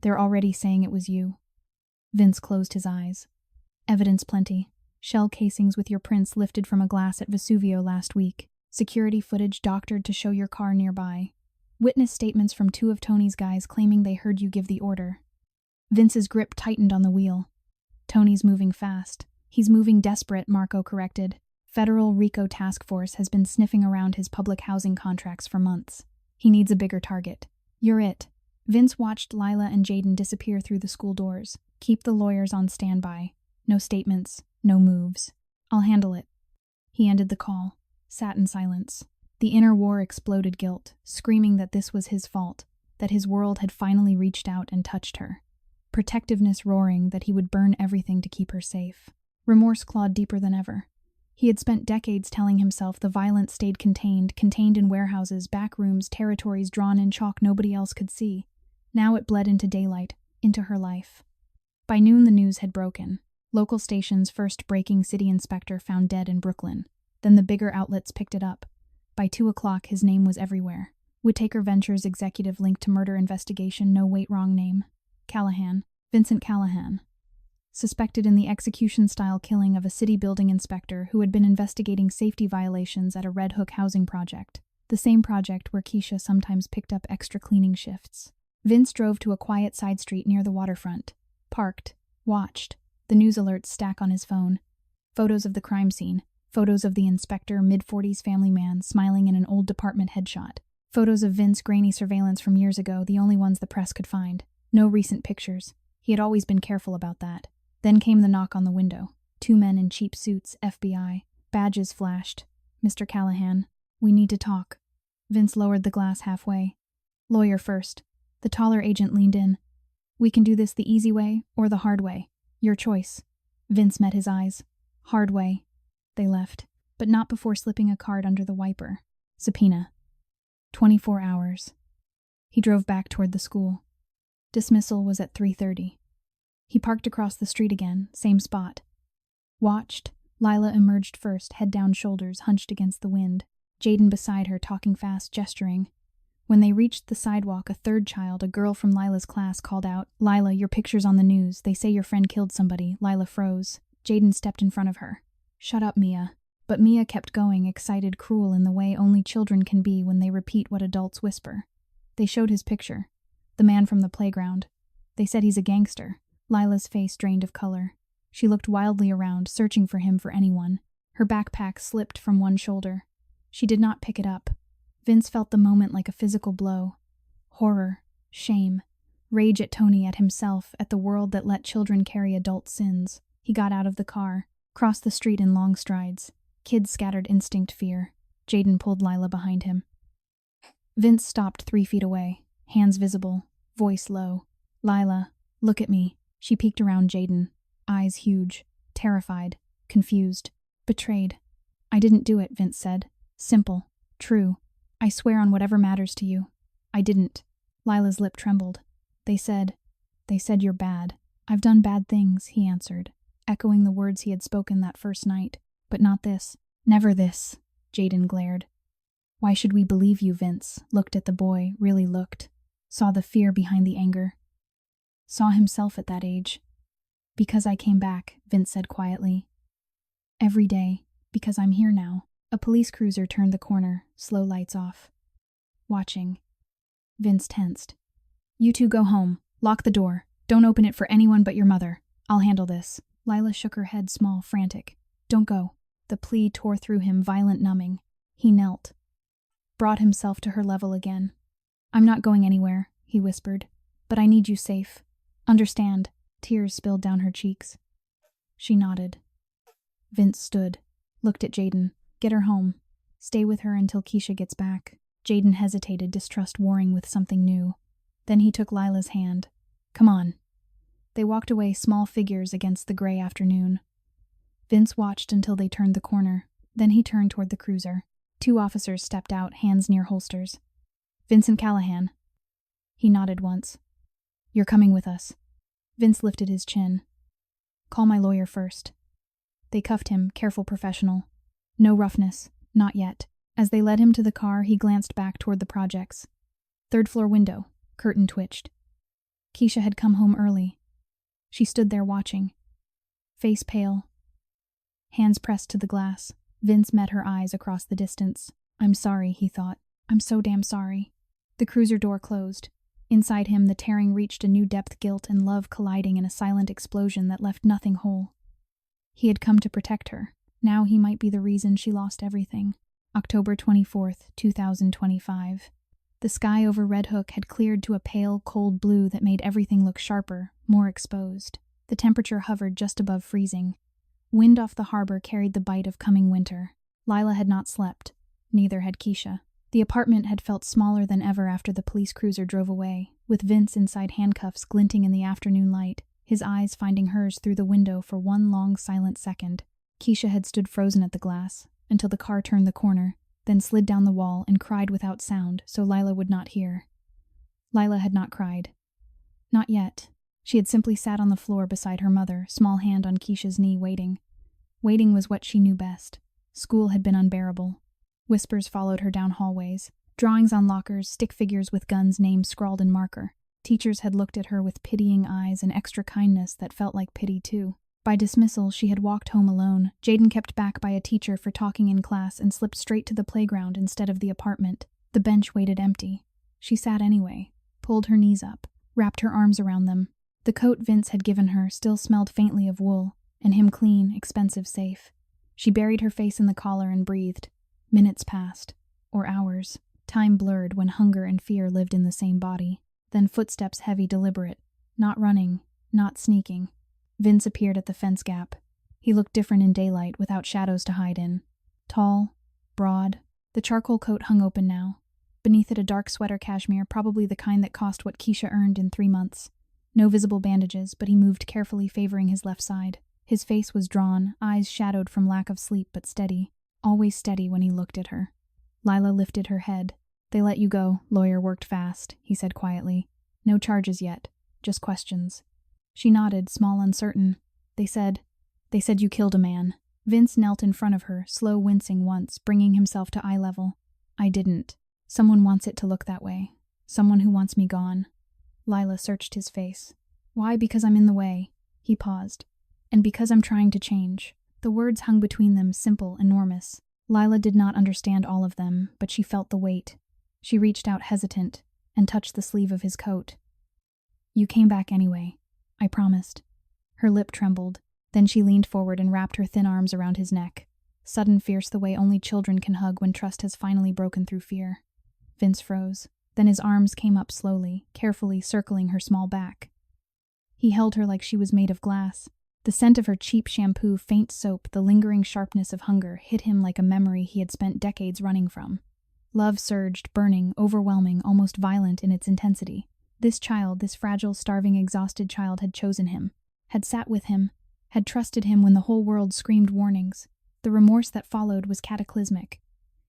They're already saying it was you." Vince closed his eyes. "Evidence plenty. Shell casings with your prints lifted from a glass at Vesuvio last week. Security footage doctored to show your car nearby. Witness statements from 2 of Tony's guys claiming they heard you give the order." Vince's grip tightened on the wheel. "Tony's moving fast. He's moving desperate," Marco corrected. "Federal RICO task force has been sniffing around his public housing contracts for months. He needs a bigger target. You're it." Vince watched Lila and Jaden disappear through the school doors. "Keep the lawyers on standby. No statements, no moves. I'll handle it." He ended the call, sat in silence. The inner war exploded, guilt, screaming that this was his fault, that his world had finally reached out and touched her. Protectiveness roaring that he would burn everything to keep her safe. Remorse clawed deeper than ever. He had spent decades telling himself the violence stayed contained in warehouses, back rooms, territories drawn in chalk nobody else could see. Now it bled into daylight, into her life. By noon the news had broken. Local station's first breaking city inspector found dead in Brooklyn. Then the bigger outlets picked it up. By 2 o'clock, his name was everywhere. Whittaker Ventures executive linked to murder investigation, no wait, wrong name. Callahan. Vincent Callahan. Suspected in the execution-style killing of a city building inspector who had been investigating safety violations at a Red Hook housing project. The same project where Keisha sometimes picked up extra cleaning shifts. Vince drove to a quiet side street near the waterfront. Parked. Watched. The news alerts stack on his phone. Photos of the crime scene. Photos of the inspector, mid-40s family man, smiling in an old department headshot. Photos of Vince grainy surveillance from years ago, the only ones the press could find. No recent pictures. He had always been careful about that. Then came the knock on the window. 2 men in cheap suits, FBI. Badges flashed. Mr. Callahan, we need to talk. Vince lowered the glass halfway. Lawyer first. The taller agent leaned in. We can do this the easy way or the hard way. Your choice. Vince met his eyes. Hard way. They left, but not before slipping a card under the wiper. Subpoena. 24 hours. He drove back toward the school. Dismissal was at 3:30. He parked across the street again, same spot. Watched. Lila emerged first, head down, shoulders hunched against the wind. Jaden beside her, talking fast, gesturing. When they reached the sidewalk, a third child, a girl from Lila's class, called out, Lila, your picture's on the news. They say your friend killed somebody. Lila froze. Jaden stepped in front of her. Shut up, Mia. But Mia kept going, excited, cruel in the way only children can be when they repeat what adults whisper. They showed his picture. The man from the playground. They said he's a gangster. Lila's face drained of color. She looked wildly around, searching for him, for anyone. Her backpack slipped from one shoulder. She did not pick it up. Vince felt the moment like a physical blow. Horror, shame, rage at Tony, at himself, at the world that let children carry adult sins. He got out of the car, crossed the street in long strides. Kids scattered instinct fear. Jaden pulled Lila behind him. Vince stopped 3 feet away, hands visible, voice low. Lila, look at me. She peeked around Jaden, eyes huge, terrified, confused, betrayed. I didn't do it, Vince said. Simple, true. I swear on whatever matters to you. I didn't. Lila's lip trembled. They said you're bad. I've done bad things, he answered, echoing the words he had spoken that first night. But not this. Never this, Jaden glared. Why should we believe you, Vince? Looked at the boy, really looked. Saw the fear behind the anger. Saw himself at that age. Because I came back, Vince said quietly. Every day, because I'm here now. A police cruiser turned the corner, slow lights off. Watching. Vince tensed. You two go home. Lock the door. Don't open it for anyone but your mother. I'll handle this. Lila shook her head, small, frantic. Don't go. The plea tore through him, violent, numbing. He knelt. Brought himself to her level again. I'm not going anywhere, he whispered. But I need you safe. Understand. Tears spilled down her cheeks. She nodded. Vince stood. Looked at Jaden. Get her home. Stay with her until Keisha gets back. Jaden hesitated, distrust warring with something new. Then he took Lila's hand. Come on. They walked away, small figures against the gray afternoon. Vince watched until they turned the corner. Then he turned toward the cruiser. 2 officers stepped out, hands near holsters. Vincent Callahan. He nodded once. You're coming with us. Vince lifted his chin. Call my lawyer first. They cuffed him, careful, professional. No roughness, not yet. As they led him to the car, he glanced back toward the projects. 3rd floor window. Curtain twitched. Keisha had come home early. She stood there watching. Face pale. Hands pressed to the glass. Vince met her eyes across the distance. I'm sorry, he thought. I'm so damn sorry. The cruiser door closed. Inside him, the tearing reached a new depth, guilt and love colliding in a silent explosion that left nothing whole. He had come to protect her. Now he might be the reason she lost everything. October 24th, 2025. The sky over Red Hook had cleared to a pale, cold blue that made everything look sharper, more exposed. The temperature hovered just above freezing. Wind off the harbor carried the bite of coming winter. Lila had not slept. Neither had Keisha. The apartment had felt smaller than ever after the police cruiser drove away, with Vince inside handcuffs glinting in the afternoon light, his eyes finding hers through the window for one long, silent second. Keisha had stood frozen at the glass, until the car turned the corner, then slid down the wall and cried without sound so Lila would not hear. Lila had not cried. Not yet. She had simply sat on the floor beside her mother, small hand on Keisha's knee, waiting. Waiting was what she knew best. School had been unbearable. Whispers followed her down hallways. Drawings on lockers, stick figures with guns' names scrawled in marker. Teachers had looked at her with pitying eyes and extra kindness that felt like pity too. By dismissal, she had walked home alone. Jaden kept back by a teacher for talking in class and slipped straight to the playground instead of the apartment. The bench waited empty. She sat anyway, pulled her knees up, wrapped her arms around them. The coat Vince had given her still smelled faintly of wool, and him clean, expensive safe. She buried her face in the collar and breathed. Minutes passed, or hours. Time blurred when hunger and fear lived in the same body. Then footsteps heavy, deliberate. Not running, not sneaking. Vince appeared at the fence gap. He looked different in daylight, without shadows to hide in. Tall, broad. The charcoal coat hung open now. Beneath it a dark sweater cashmere, probably the kind that cost what Keisha earned in 3 months. No visible bandages, but he moved carefully, favoring his left side. His face was drawn, eyes shadowed from lack of sleep, but steady. Always steady when he looked at her. Lila lifted her head. "They let you go. Lawyer worked fast," he said quietly. "No charges yet. Just questions." She nodded, small, uncertain. They said you killed a man." Vince knelt in front of her, slow wincing once, bringing himself to eye level. "I didn't. Someone wants it to look that way. Someone who wants me gone." Lila searched his face. "Why? Because I'm in the way." He paused. "And because I'm trying to change." The words hung between them, simple, enormous. Lila did not understand all of them, but she felt the weight. She reached out hesitant and touched the sleeve of his coat. "You came back anyway. I promised." Her lip trembled. Then she leaned forward and wrapped her thin arms around his neck. Sudden, fierce, the way only children can hug when trust has finally broken through fear. Vince froze. Then his arms came up slowly, carefully circling her small back. He held her like she was made of glass. The scent of her cheap shampoo, faint soap, the lingering sharpness of hunger hit him like a memory he had spent decades running from. Love surged, burning, overwhelming, almost violent in its intensity. This child, this fragile, starving, exhausted child had chosen him, had sat with him, had trusted him when the whole world screamed warnings. The remorse that followed was cataclysmic.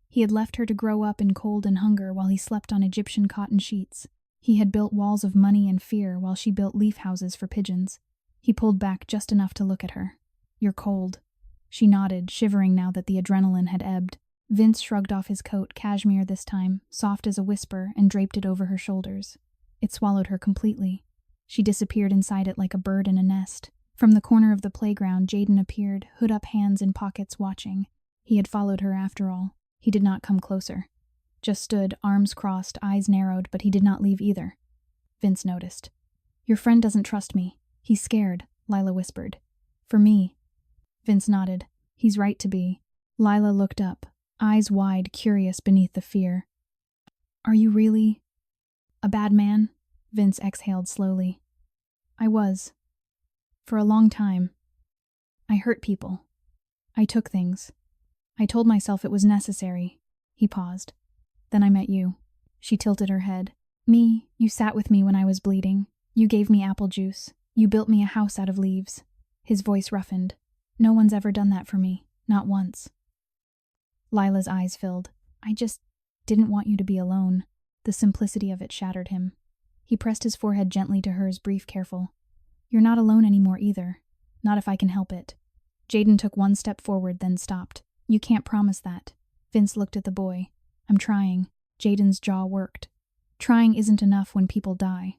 He had left her to grow up in cold and hunger while he slept on Egyptian cotton sheets. He had built walls of money and fear while she built leaf houses for pigeons. He pulled back just enough to look at her. "You're cold." She nodded, shivering now that the adrenaline had ebbed. Vince shrugged off his coat, cashmere this time, soft as a whisper, and draped it over her shoulders. It swallowed her completely. She disappeared inside it like a bird in a nest. From the corner of the playground, Jaden appeared, hood up, hands in pockets, watching. He had followed her after all. He did not come closer. Just stood, arms crossed, eyes narrowed, but he did not leave either. Vince noticed. "Your friend doesn't trust me. He's scared," Lila whispered. "For me." Vince nodded. "He's right to be." Lila looked up, eyes wide, curious beneath the fear. "Are you really a bad man?" Vince exhaled slowly. "I was. For a long time. I hurt people. I took things. I told myself it was necessary." He paused. "Then I met you." She tilted her head. "Me, you sat with me when I was bleeding. You gave me apple juice. You built me a house out of leaves." His voice roughened. "No one's ever done that for me. Not once." Lila's eyes filled. "I just didn't want you to be alone." The simplicity of it shattered him. He pressed his forehead gently to hers, brief, careful. "You're not alone anymore either. Not if I can help it." Jaden took one step forward, then stopped. "You can't promise that." Vince looked at the boy. "I'm trying." Jaden's jaw worked. "Trying isn't enough when people die."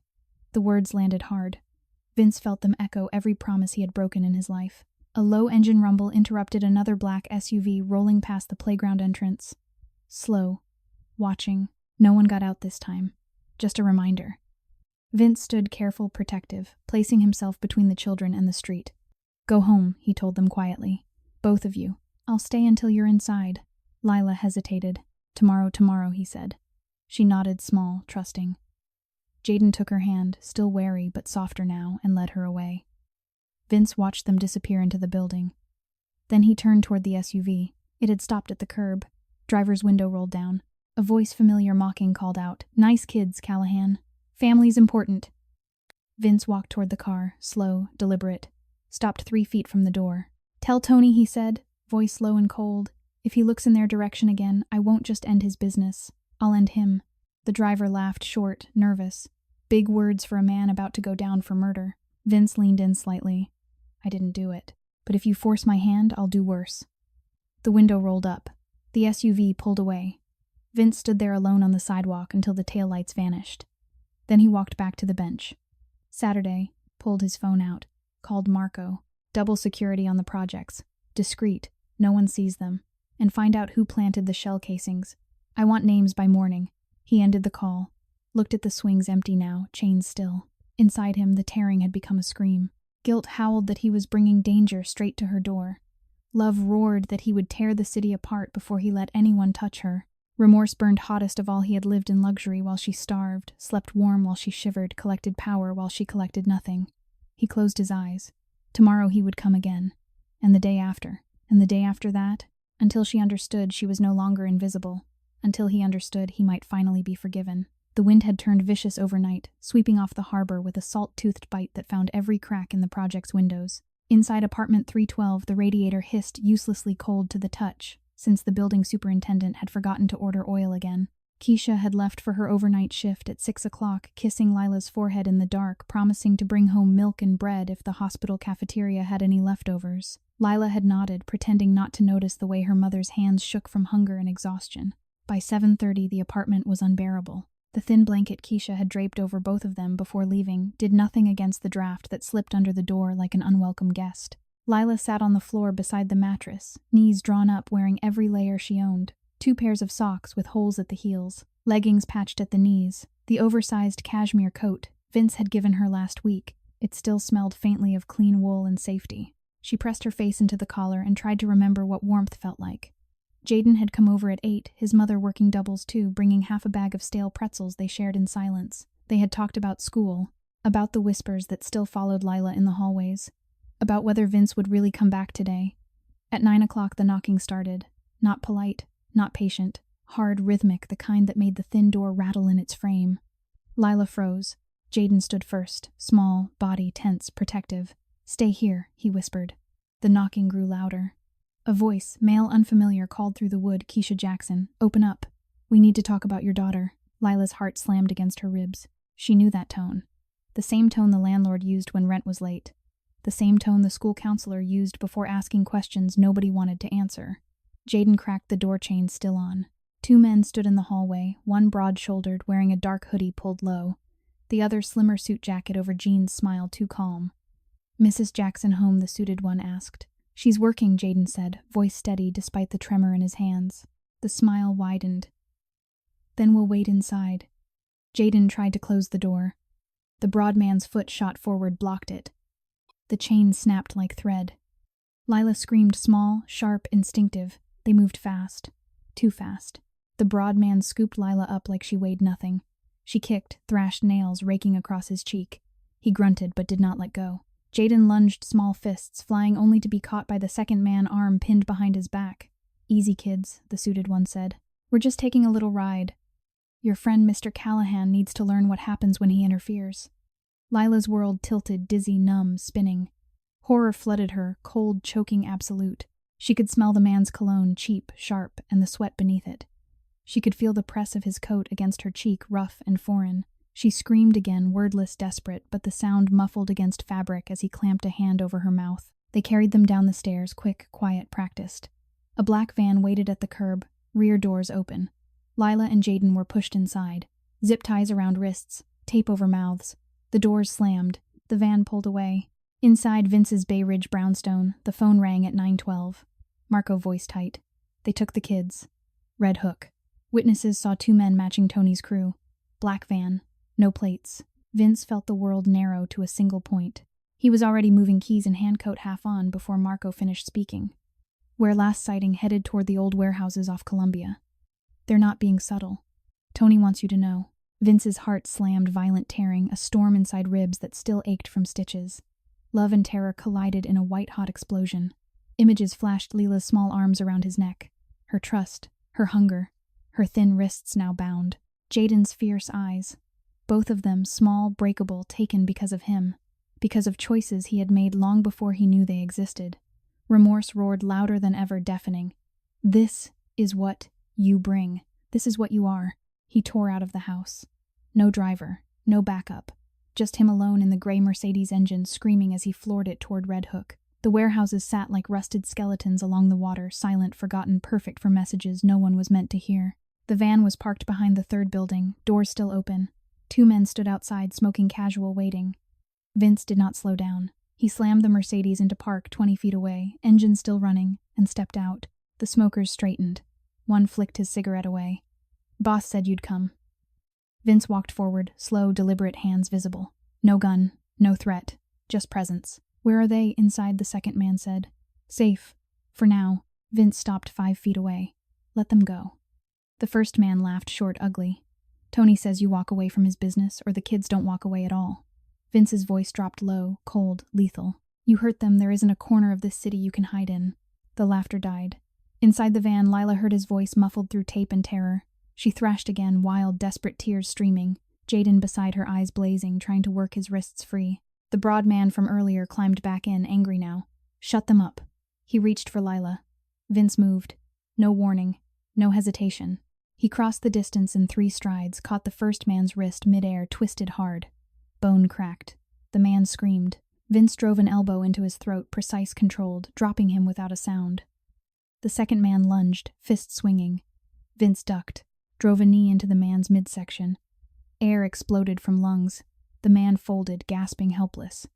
The words landed hard. Vince felt them echo every promise he had broken in his life. A low engine rumble interrupted another black SUV rolling past the playground entrance. Slow. Watching. No one got out this time. Just a reminder. Vince stood careful, protective, placing himself between the children and the street. "Go home," he told them quietly. "Both of you. I'll stay until you're inside." Lila hesitated. Tomorrow, he said. She nodded, small, trusting. Jaden took her hand, still wary but softer now, and led her away. Vince watched them disappear into the building. Then he turned toward the SUV. It had stopped at the curb. Driver's window rolled down. A voice familiar mocking called out, "Nice kids, Callahan. Family's important." Vince walked toward the car, slow, deliberate. Stopped 3 feet from the door. "Tell Tony," he said, voice low and cold. "If he looks in their direction again, I won't just end his business. I'll end him." The driver laughed, short, nervous. Big words for a man about to go down for murder. Vince leaned in slightly. "I didn't do it. But if you force my hand, I'll do worse." The window rolled up. The SUV pulled away. Vince stood there alone on the sidewalk until the taillights vanished. Then he walked back to the bench. Saturday, pulled his phone out, called Marco. Double security on the projects. Discreet, no one sees them. And find out who planted the shell casings. I want names by morning. He ended the call. Looked at the swings empty now, chains still. Inside him, the tearing had become a scream. Guilt howled that he was bringing danger straight to her door. Love roared that he would tear the city apart before he let anyone touch her. Remorse burned hottest of all. He had lived in luxury while she starved, slept warm while she shivered, collected power while she collected nothing. He closed his eyes. Tomorrow he would come again. And the day after. And the day after that. Until she understood she was no longer invisible. Until he understood he might finally be forgiven. The wind had turned vicious overnight, sweeping off the harbor with a salt-toothed bite that found every crack in the project's windows. Inside apartment 312, the radiator hissed uselessly cold to the touch, since the building superintendent had forgotten to order oil again. Keisha had left for her overnight shift at 6 o'clock, kissing Lila's forehead in the dark, promising to bring home milk and bread if the hospital cafeteria had any leftovers. Lila had nodded, pretending not to notice the way her mother's hands shook from hunger and exhaustion. By 7:30, the apartment was unbearable. The thin blanket Keisha had draped over both of them before leaving did nothing against the draft that slipped under the door like an unwelcome guest. Lila sat on the floor beside the mattress, knees drawn up, wearing every layer she owned. 2 pairs of socks with holes at the heels, leggings patched at the knees, the oversized cashmere coat Vince had given her last week. It still smelled faintly of clean wool and safety. She pressed her face into the collar and tried to remember what warmth felt like. Jaden had come over at 8, his mother working doubles too, bringing half a bag of stale pretzels they shared in silence. They had talked about school, about the whispers that still followed Lila in the hallways, about whether Vince would really come back today. At 9 o'clock the knocking started. Not polite, not patient, hard, rhythmic, the kind that made the thin door rattle in its frame. Lila froze. Jaden stood first, small, body tense, protective. "Stay here," he whispered. The knocking grew louder. A voice, male unfamiliar, called through the wood. "Keisha Jackson, open up. We need to talk about your daughter." Lila's heart slammed against her ribs. She knew that tone. The same tone the landlord used when rent was late. The same tone the school counselor used before asking questions nobody wanted to answer. Jaden cracked the door chain still on. 2 men stood in the hallway, one broad-shouldered, wearing a dark hoodie pulled low. The other slimmer suit jacket over jeans smiled too calm. "Mrs. Jackson home?" the suited one asked. "She's working," Jaden said, voice steady despite the tremor in his hands. The smile widened. "Then we'll wait inside." Jaden tried to close the door. The broad man's foot shot forward, blocked it. The chain snapped like thread. Lila screamed, small, sharp, instinctive. They moved fast. Too fast. The broad man scooped Lila up like she weighed nothing. She kicked, thrashed nails raking across his cheek. He grunted but did not let go. Jaden lunged small fists, flying only to be caught by the second man, arm pinned behind his back. "Easy, kids," the suited one said. "We're just taking a little ride. Your friend Mr. Callahan needs to learn what happens when he interferes." Lila's world tilted, dizzy, numb, spinning. Horror flooded her, cold, choking, absolute. She could smell the man's cologne, cheap, sharp, and the sweat beneath it. She could feel the press of his coat against her cheek, rough and foreign. She screamed again, wordless, desperate, but the sound muffled against fabric as he clamped a hand over her mouth. They carried them down the stairs, quick, quiet, practiced. A black van waited at the curb, rear doors open. Lila and Jaden were pushed inside. Zip ties around wrists, tape over mouths. The doors slammed. The van pulled away. Inside Vince's Bay Ridge brownstone, the phone rang at 9:12. Marco voice tight. They took the kids. Red Hook. Witnesses saw 2 men matching Tony's crew. Black van. No plates. Vince felt the world narrow to a single point. He was already moving keys and handcoat half on before Marco finished speaking. "Where last sighting headed toward the old warehouses off Columbia. They're not being subtle. Tony wants you to know." Vince's heart slammed, violent tearing, a storm inside ribs that still ached from stitches. Love and terror collided in a white-hot explosion. Images flashed Leela's small arms around his neck. Her trust, her hunger, her thin wrists now bound. Jaden's fierce eyes. Both of them small, breakable, taken because of him. Because of choices he had made long before he knew they existed. Remorse roared louder than ever, deafening. "This is what you bring. This is what you are." He tore out of the house. No driver, no backup. Just him alone in the gray Mercedes engine, screaming as he floored it toward Red Hook. The warehouses sat like rusted skeletons along the water, silent, forgotten, perfect for messages no one was meant to hear. The van was parked behind the third building, doors still open. 2 men stood outside, smoking casual, waiting. Vince did not slow down. He slammed the Mercedes into park 20 feet away, engine still running, and stepped out. The smokers straightened. One flicked his cigarette away. "Boss said you'd come." Vince walked forward, slow, deliberate, hands visible. No gun, no threat, just presence. "Where are they?" inside, the second man said. "Safe. For now." Vince stopped 5 feet away. "Let them go." The first man laughed short, ugly. "Tony says you walk away from his business, or the kids don't walk away at all." Vince's voice dropped low, cold, lethal. "You hurt them, there isn't a corner of this city you can hide in." The laughter died. Inside the van, Lila heard his voice muffled through tape and terror. She thrashed again, wild, desperate tears streaming. Jaden beside her, eyes blazing, trying to work his wrists free. The broad man from earlier climbed back in, angry now. "Shut them up." He reached for Lila. Vince moved. No warning. No hesitation. He crossed the distance in 3 strides, caught the first man's wrist midair, twisted hard. Bone cracked. The man screamed. Vince drove an elbow into his throat, precise, controlled, dropping him without a sound. The second man lunged, fist swinging. Vince ducked, drove a knee into the man's midsection. Air exploded from lungs. The man folded, gasping, helpless.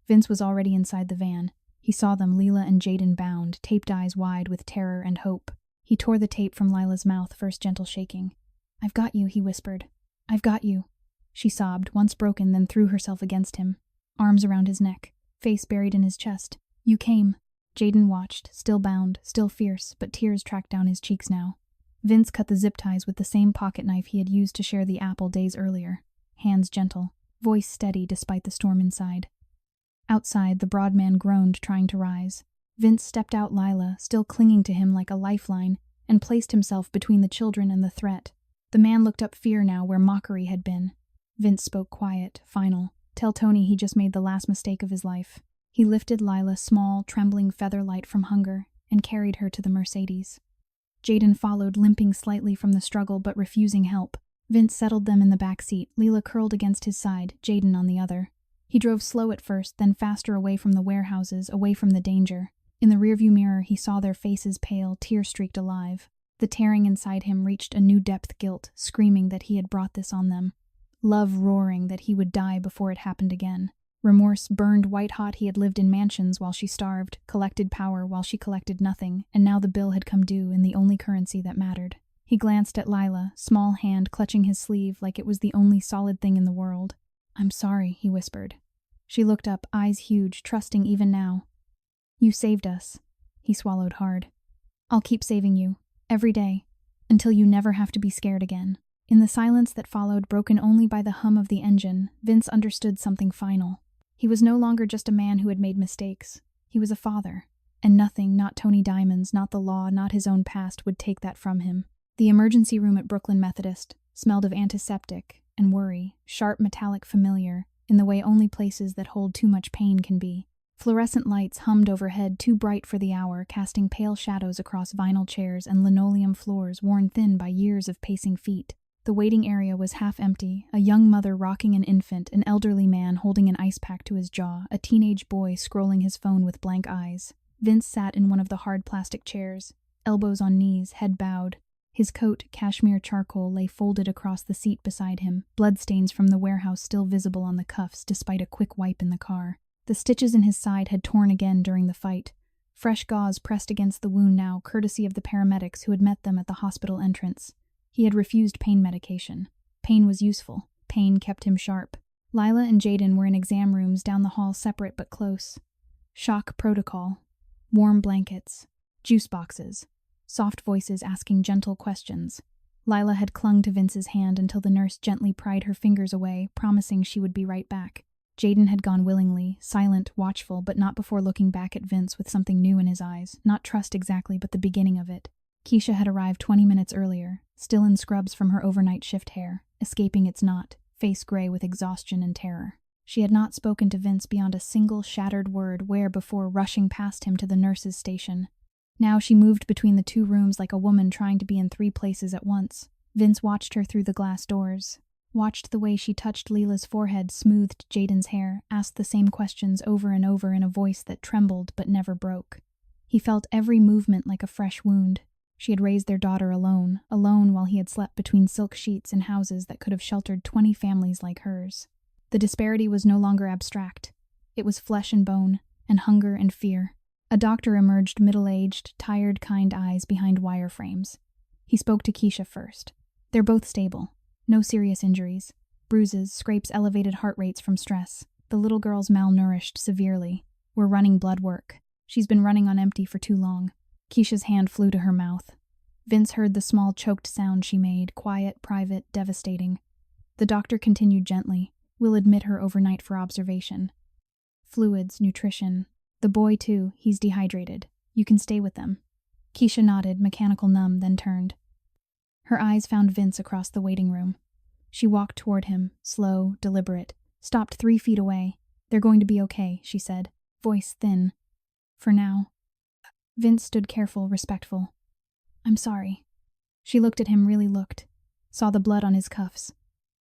Vince was already inside the van. He saw them, Lila and Jaden, bound, taped eyes wide with terror and hope. He tore the tape from Lila's mouth, first gentle shaking. "I've got you," he whispered. "I've got you." She sobbed, once broken, then threw herself against him. Arms around his neck, face buried in his chest. "You came." Jaden watched, still bound, still fierce, but tears tracked down his cheeks now. Vince cut the zip ties with the same pocket knife he had used to share the apple days earlier. Hands gentle, voice steady despite the storm inside. Outside, the broad man groaned, trying to rise. Vince stepped out Lila, still clinging to him like a lifeline, and placed himself between the children and the threat. The man looked up, fear now where mockery had been. Vince spoke quiet, final. "Tell Tony he just made the last mistake of his life." He lifted Lila, small, trembling, feather-light from hunger, and carried her to the Mercedes. Jaden followed, limping slightly from the struggle but refusing help. Vince settled them in the back seat, Lila curled against his side, Jaden on the other. He drove slow at first, then faster away from the warehouses, away from the danger. In the rearview mirror, he saw their faces pale, tear-streaked alive. The tearing inside him reached a new depth, guilt, screaming that he had brought this on them. Love roaring that he would die before it happened again. Remorse burned white-hot. He had lived in mansions while she starved, collected power while she collected nothing, and now the bill had come due in the only currency that mattered. He glanced at Lila, small hand clutching his sleeve like it was the only solid thing in the world. "I'm sorry," he whispered. She looked up, eyes huge, trusting even now. "You saved us." He swallowed hard. "I'll keep saving you, every day, until you never have to be scared again." In the silence that followed, broken only by the hum of the engine, Vince understood something final. He was no longer just a man who had made mistakes. He was a father, and nothing, not Tony Diamond's, not the law, not his own past, would take that from him. The emergency room at Brooklyn Methodist smelled of antiseptic and worry, sharp, metallic, familiar, in the way only places that hold too much pain can be. Fluorescent lights hummed overhead, too bright for the hour, casting pale shadows across vinyl chairs and linoleum floors worn thin by years of pacing feet. The waiting area was half empty, a young mother rocking an infant, an elderly man holding an ice pack to his jaw, a teenage boy scrolling his phone with blank eyes. Vince sat in one of the hard plastic chairs, elbows on knees, head bowed. His coat, cashmere charcoal, lay folded across the seat beside him, bloodstains from the warehouse still visible on the cuffs despite a quick wipe in the car. The stitches in his side had torn again during the fight. Fresh gauze pressed against the wound now, courtesy of the paramedics who had met them at the hospital entrance. He had refused pain medication. Pain was useful. Pain kept him sharp. Lila and Jaden were in exam rooms down the hall, separate but close. Shock protocol. Warm blankets. Juice boxes. Soft voices asking gentle questions. Lila had clung to Vince's hand until the nurse gently pried her fingers away, promising she would be right back. Jaden had gone willingly, silent, watchful, but not before looking back at Vince with something new in his eyes. Not trust exactly, but the beginning of it. Keisha had arrived 20 minutes earlier, still in scrubs from her overnight shift hair, escaping its knot, face gray with exhaustion and terror. She had not spoken to Vince beyond a single shattered word before rushing past him to the nurse's station. Now she moved between the 2 rooms like a woman trying to be in 3 places at once. Vince watched her through the glass doors. watched the way she touched Leela's forehead, smoothed Jaden's hair, asked the same questions over and over in a voice that trembled but never broke. He felt every movement like a fresh wound. She had raised their daughter alone while he had slept between silk sheets in houses that could have sheltered 20 families like hers. The disparity was no longer abstract. It was flesh and bone, and hunger and fear. A doctor emerged, middle-aged, tired, kind eyes behind wire frames. He spoke to Keisha first. They're both stable. No serious injuries. Bruises, scrapes, elevated heart rates from stress. The little girl's malnourished severely. We're running blood work. She's been running on empty for too long. Keisha's hand flew to her mouth. Vince heard the small choked sound she made, quiet, private, devastating. The doctor continued gently. We'll admit her overnight for observation. Fluids, nutrition. The boy, too, he's dehydrated. You can stay with them. Keisha nodded, mechanical numb, then turned. Her eyes found Vince across the waiting room. She walked toward him, slow, deliberate, stopped 3 feet away. They're going to be okay, she said, voice thin. For now. Vince stood careful, respectful. I'm sorry. She looked at him, really looked. Saw the blood on his cuffs.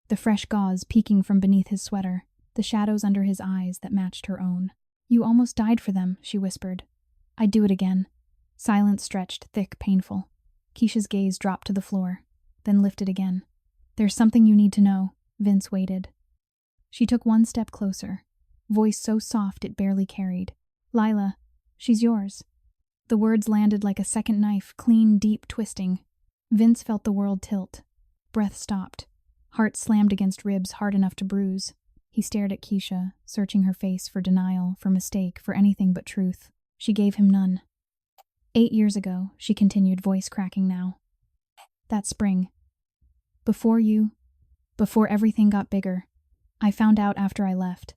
The fresh gauze peeking from beneath his sweater. The shadows under his eyes that matched her own. You almost died for them, she whispered. I'd do it again. Silence stretched, thick, painful. Keisha's gaze dropped to the floor, then lifted again. There's something you need to know. Vince waited. She took 1 step closer, voice so soft it barely carried. Lila, she's yours. The words landed like a second knife, clean, deep, twisting. Vince felt the world tilt. Breath stopped. Heart slammed against ribs hard enough to bruise. He stared at Keisha, searching her face for denial, for mistake, for anything but truth. She gave him none. 8 years ago, she continued, voice cracking now. That spring. Before everything got bigger. I found out after I left.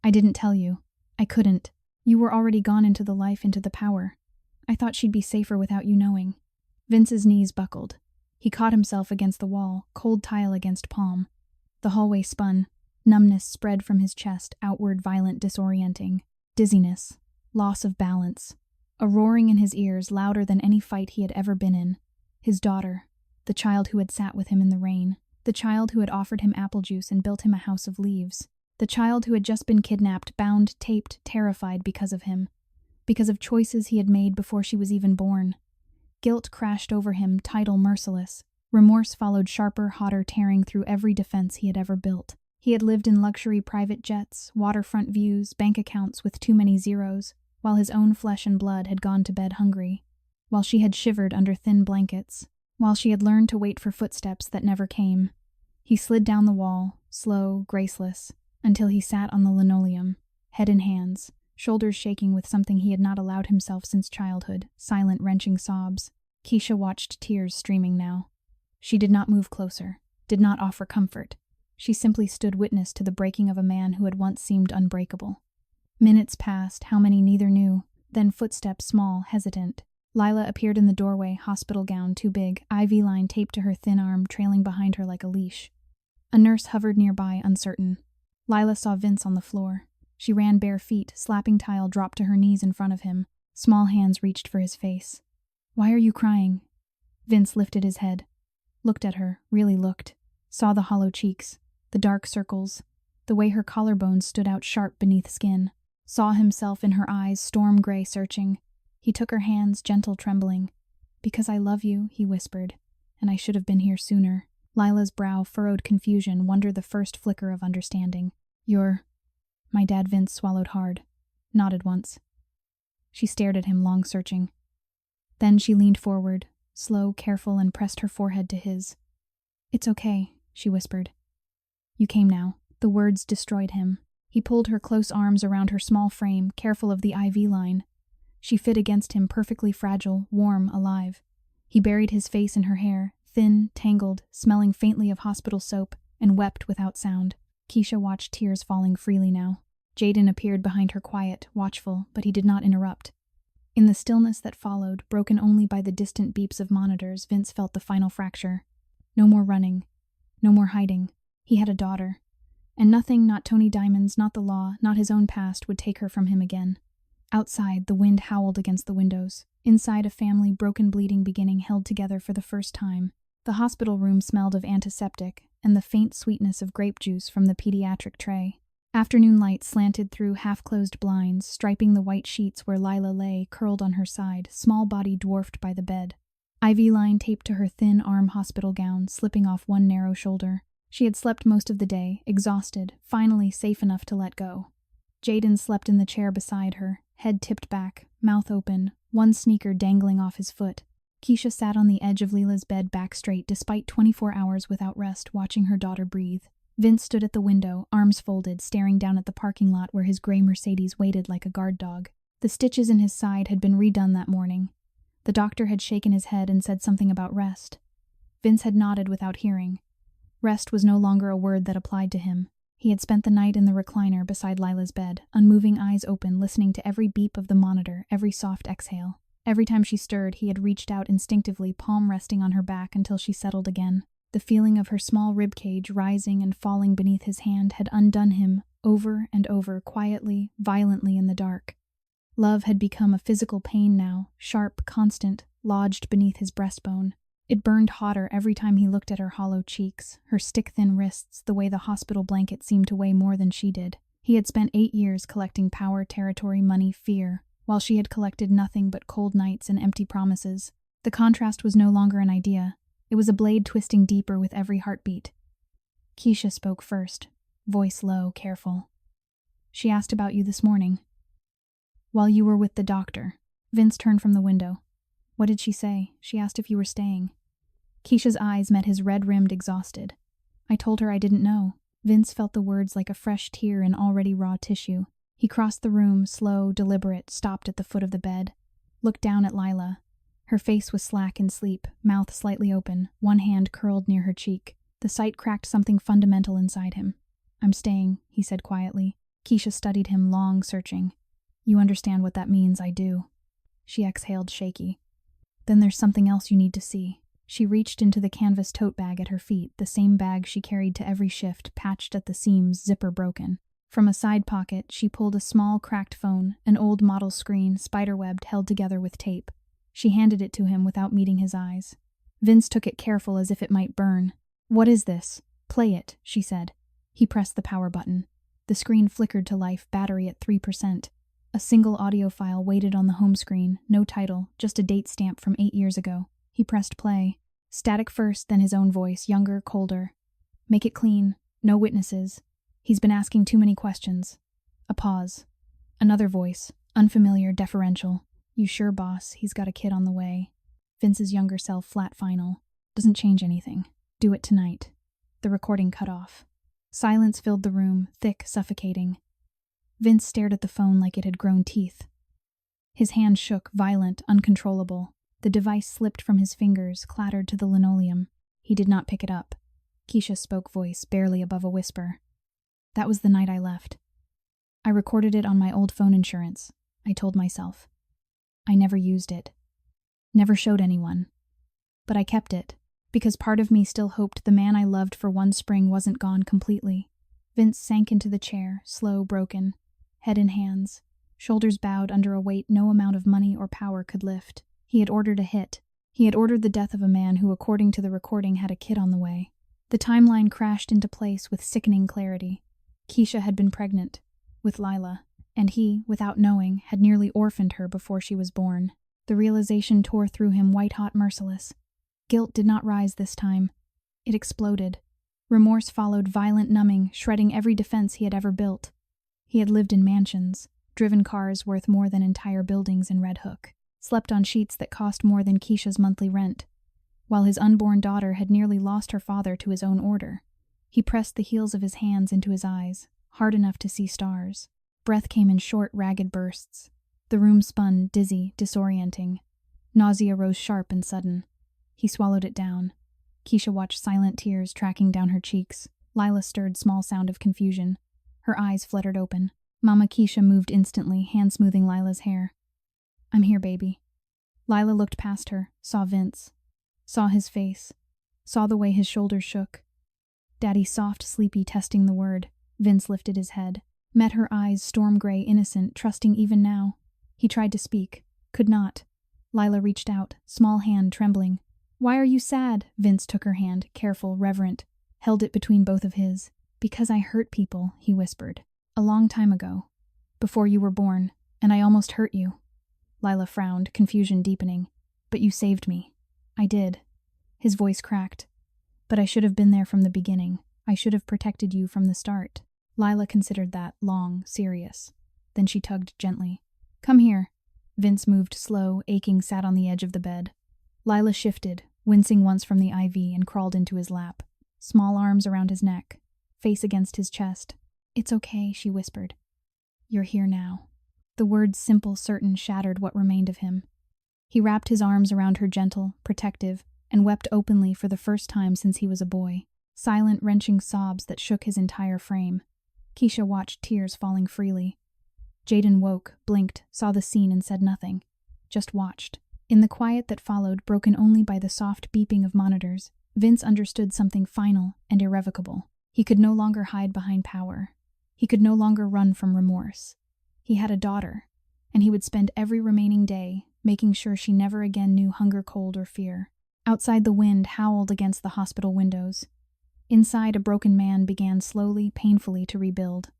I didn't tell you. I couldn't. You were already gone into the life, into the power. I thought she'd be safer without you knowing. Vince's knees buckled. He caught himself against the wall, cold tile against palm. The hallway spun. Numbness spread from his chest, outward, violent, disorienting. Dizziness. Loss of balance. A roaring in his ears, louder than any fight he had ever been in. His daughter. The child who had sat with him in the rain. The child who had offered him apple juice and built him a house of leaves. The child who had just been kidnapped, bound, taped, terrified because of him. Because of choices he had made before she was even born. Guilt crashed over him, tidal, merciless. Remorse followed, sharper, hotter, tearing through every defense he had ever built. He had lived in luxury private jets, waterfront views, bank accounts with too many zeros, while his own flesh and blood had gone to bed hungry. While she had shivered under thin blankets. While she had learned to wait for footsteps that never came. He slid down the wall, slow, graceless, until he sat on the linoleum, head in hands, shoulders shaking with something he had not allowed himself since childhood, silent, wrenching sobs. Keisha watched, tears streaming now. She did not move closer, did not offer comfort. She simply stood witness to the breaking of a man who had once seemed unbreakable. Minutes passed, how many neither knew, then footsteps, small, hesitant. Lila appeared in the doorway, hospital gown too big, IV line taped to her thin arm, trailing behind her like a leash. A nurse hovered nearby, uncertain. Lila saw Vince on the floor. She ran bare feet, slapping tile, dropped to her knees in front of him. Small hands reached for his face. Why are you crying? Vince lifted his head. Looked at her, really looked. Saw the hollow cheeks, the dark circles, the way her collarbones stood out sharp beneath skin. Saw himself in her eyes, storm gray, searching. He took her hands, gentle, trembling. Because I love you, he whispered, and I should have been here sooner. Lila's brow furrowed confusion, wonder, the first flicker of understanding. You're... My dad. Vince swallowed hard. Nodded once. She stared at him, long searching. Then she leaned forward, slow, careful, and pressed her forehead to his. It's okay, she whispered. You came now. The words destroyed him. He pulled her close arms around her small frame, careful of the IV line. She fit against him, perfectly fragile, warm, alive. He buried his face in her hair, thin, tangled, smelling faintly of hospital soap, and wept without sound. Keisha watched, tears falling freely now. Jaden appeared behind her, quiet, watchful, but he did not interrupt. In the stillness that followed, broken only by the distant beeps of monitors, Vince felt the final fracture. No more running. No more hiding. He had a daughter. And nothing, not Tony Diamond's, not the law, not his own past, would take her from him again. Outside, the wind howled against the windows. Inside, a family, broken, bleeding, beginning, held together for the first time. The hospital room smelled of antiseptic, and the faint sweetness of grape juice from the pediatric tray. Afternoon light slanted through half-closed blinds, striping the white sheets where Lila lay, curled on her side, small body dwarfed by the bed. IV line taped to her thin arm hospital gown, slipping off one narrow shoulder. She had slept most of the day, exhausted, finally safe enough to let go. Jaden slept in the chair beside her, head tipped back, mouth open, one sneaker dangling off his foot. Keisha sat on the edge of Lila's bed back straight despite 24 hours without rest, watching her daughter breathe. Vince stood at the window, arms folded, staring down at the parking lot where his gray Mercedes waited like a guard dog. The stitches in his side had been redone that morning. The doctor had shaken his head and said something about rest. Vince had nodded without hearing. Rest was no longer a word that applied to him. He had spent the night in the recliner beside Lila's bed, unmoving, eyes open, listening to every beep of the monitor, every soft exhale. Every time she stirred, he had reached out instinctively, palm resting on her back until she settled again. The feeling of her small ribcage rising and falling beneath his hand had undone him, over and over, quietly, violently in the dark. Love had become a physical pain now, sharp, constant, lodged beneath his breastbone. It burned hotter every time he looked at her hollow cheeks, her stick-thin wrists, the way the hospital blanket seemed to weigh more than she did. He had spent 8 years collecting power, territory, money, fear, while she had collected nothing but cold nights and empty promises. The contrast was no longer an idea. It was a blade twisting deeper with every heartbeat. Keisha spoke first, voice low, careful. "She asked about you this morning." "While you were with the doctor." Vince turned from the window. "What did she say?" "She asked if you were staying." Keisha's eyes met his red-rimmed, exhausted. "I told her I didn't know." Vince felt the words like a fresh tear in already raw tissue. He crossed the room, slow, deliberate, stopped at the foot of the bed, looked down at Lila. Her face was slack in sleep, mouth slightly open, one hand curled near her cheek. The sight cracked something fundamental inside him. "I'm staying," he said quietly. Keisha studied him, long, searching. "You understand what that means, I do." She exhaled, shaky. "Then there's something else you need to see." She reached into the canvas tote bag at her feet, the same bag she carried to every shift, patched at the seams, zipper broken. From a side pocket, she pulled a small, cracked phone, an old model screen, spiderwebbed, held together with tape. She handed it to him without meeting his eyes. Vince took it careful as if it might burn. "What is this?" "Play it," she said. He pressed the power button. The screen flickered to life, battery at 3%. A single audio file waited on the home screen, no title, just a date stamp from 8 years ago. He pressed play. Static first, then his own voice, younger, colder. "Make it clean. No witnesses. He's been asking too many questions." A pause. Another voice, unfamiliar, deferential. "You sure, boss? He's got a kid on the way." Vince's younger self, flat final. "Doesn't change anything. Do it tonight." The recording cut off. Silence filled the room, thick, suffocating. Vince stared at the phone like it had grown teeth. His hand shook, violent, uncontrollable. The device slipped from his fingers, clattered to the linoleum. He did not pick it up. Keisha spoke, voice barely above a whisper. "That was the night I left. I recorded it on my old phone insurance. I told myself. I never used it. Never showed anyone. But I kept it, because part of me still hoped the man I loved for one spring wasn't gone completely." Vince sank into the chair, slow, broken, head in hands, shoulders bowed under a weight no amount of money or power could lift. He had ordered a hit. He had ordered the death of a man who, according to the recording, had a kid on the way. The timeline crashed into place with sickening clarity. Keisha had been pregnant, with Lila, and he, without knowing, had nearly orphaned her before she was born. The realization tore through him, white-hot, merciless. Guilt did not rise this time. It exploded. Remorse followed, violent, numbing, shredding every defense he had ever built. He had lived in mansions, driven cars worth more than entire buildings in Red Hook, slept on sheets that cost more than Keisha's monthly rent, while his unborn daughter had nearly lost her father to his own order. He pressed the heels of his hands into his eyes, hard enough to see stars. Breath came in short, ragged bursts. The room spun, dizzy, disorienting. Nausea rose sharp and sudden. He swallowed it down. Keisha watched silent tears tracking down her cheeks. Lila stirred, small sound of confusion. Her eyes fluttered open. Mama Keisha moved instantly, hand smoothing Lila's hair. "I'm here, baby." Lila looked past her, saw Vince. Saw his face. Saw the way his shoulders shook. Daddy, soft, sleepy, testing the word. Vince lifted his head. Met her eyes, storm gray, innocent, trusting even now. He tried to speak. Could not. Lila reached out, small hand trembling. "Why are you sad?" Vince took her hand, careful, reverent. held it between both of his. "Because I hurt people," he whispered. "A long time ago. Before you were born, and I almost hurt you." Lila frowned, confusion deepening. "But you saved me." "I did." His voice cracked. "But I should have been there from the beginning. I should have protected you from the start." Lila considered that long, serious. Then she tugged gently. "Come here." Vince moved slow, aching, sat on the edge of the bed. Lila shifted, wincing once from the IV, and crawled into his lap. Small arms around his neck, face against his chest. "It's okay," she whispered. "You're here now." The words, simple, certain, shattered what remained of him. He wrapped his arms around her, gentle, protective, and wept openly for the first time since he was a boy. Silent, wrenching sobs that shook his entire frame. Keisha watched, tears falling freely. Jaden woke, blinked, saw the scene, and said nothing. Just watched. In the quiet that followed, broken only by the soft beeping of monitors, Vince understood something final and irrevocable. He could no longer hide behind power. He could no longer run from remorse. He had a daughter, and he would spend every remaining day making sure she never again knew hunger, cold, or fear. Outside, the wind howled against the hospital windows. Inside, a broken man began slowly, painfully to rebuild.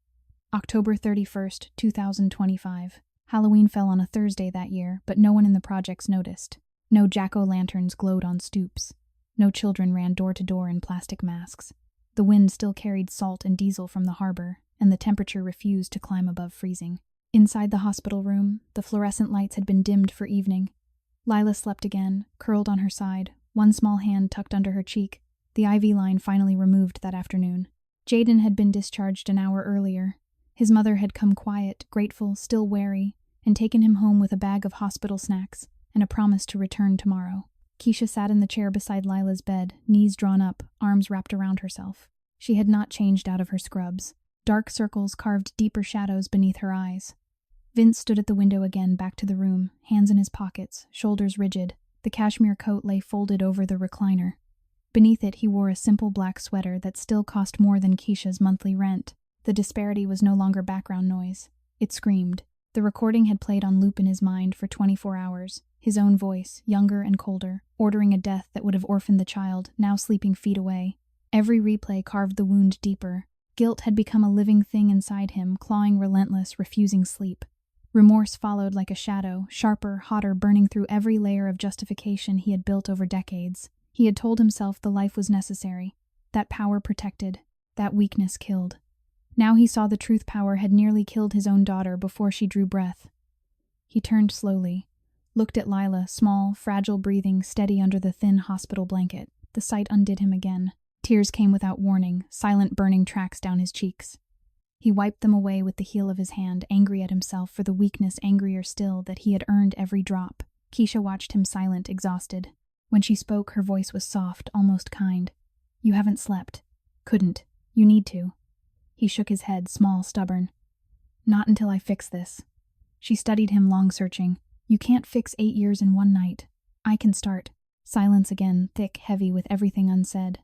October 31st, 2025. Halloween fell on a Thursday that year, but no one in the projects noticed. No jack-o'-lanterns glowed on stoops. No children ran door to door in plastic masks. The wind still carried salt and diesel from the harbor, and the temperature refused to climb above freezing. Inside the hospital room, the fluorescent lights had been dimmed for evening. Lila slept again, curled on her side, one small hand tucked under her cheek, the IV line finally removed that afternoon. Jaden had been discharged an hour earlier. His mother had come quiet, grateful, still wary, and taken him home with a bag of hospital snacks and a promise to return tomorrow. Keisha sat in the chair beside Lila's bed, knees drawn up, arms wrapped around herself. She had not changed out of her scrubs. Dark circles carved deeper shadows beneath her eyes. Vince stood at the window again, back to the room, hands in his pockets, shoulders rigid. The cashmere coat lay folded over the recliner. Beneath it, he wore a simple black sweater that still cost more than Keisha's monthly rent. The disparity was no longer background noise. It screamed. The recording had played on loop in his mind for 24 hours. His own voice, younger and colder, ordering a death that would have orphaned the child, now sleeping feet away. Every replay carved the wound deeper. Guilt had become a living thing inside him, clawing relentless, refusing sleep. Remorse followed like a shadow, sharper, hotter, burning through every layer of justification he had built over decades. He had told himself the life was necessary, that power protected, that weakness killed. Now he saw the truth power had nearly killed his own daughter before she drew breath. He turned slowly, looked at Lila, small, fragile, breathing, steady under the thin hospital blanket. The sight undid him again. Tears came without warning, silent burning tracks down his cheeks. He wiped them away with the heel of his hand, angry at himself for the weakness, angrier still that he had earned every drop. Keisha watched him silent, exhausted. When she spoke, her voice was soft, almost kind. "You haven't slept. Couldn't. You need to." He shook his head, small, stubborn. "Not until I fix this." She studied him, long searching. "You can't fix 8 years in one night. I can start." Silence again, thick, heavy, with everything unsaid.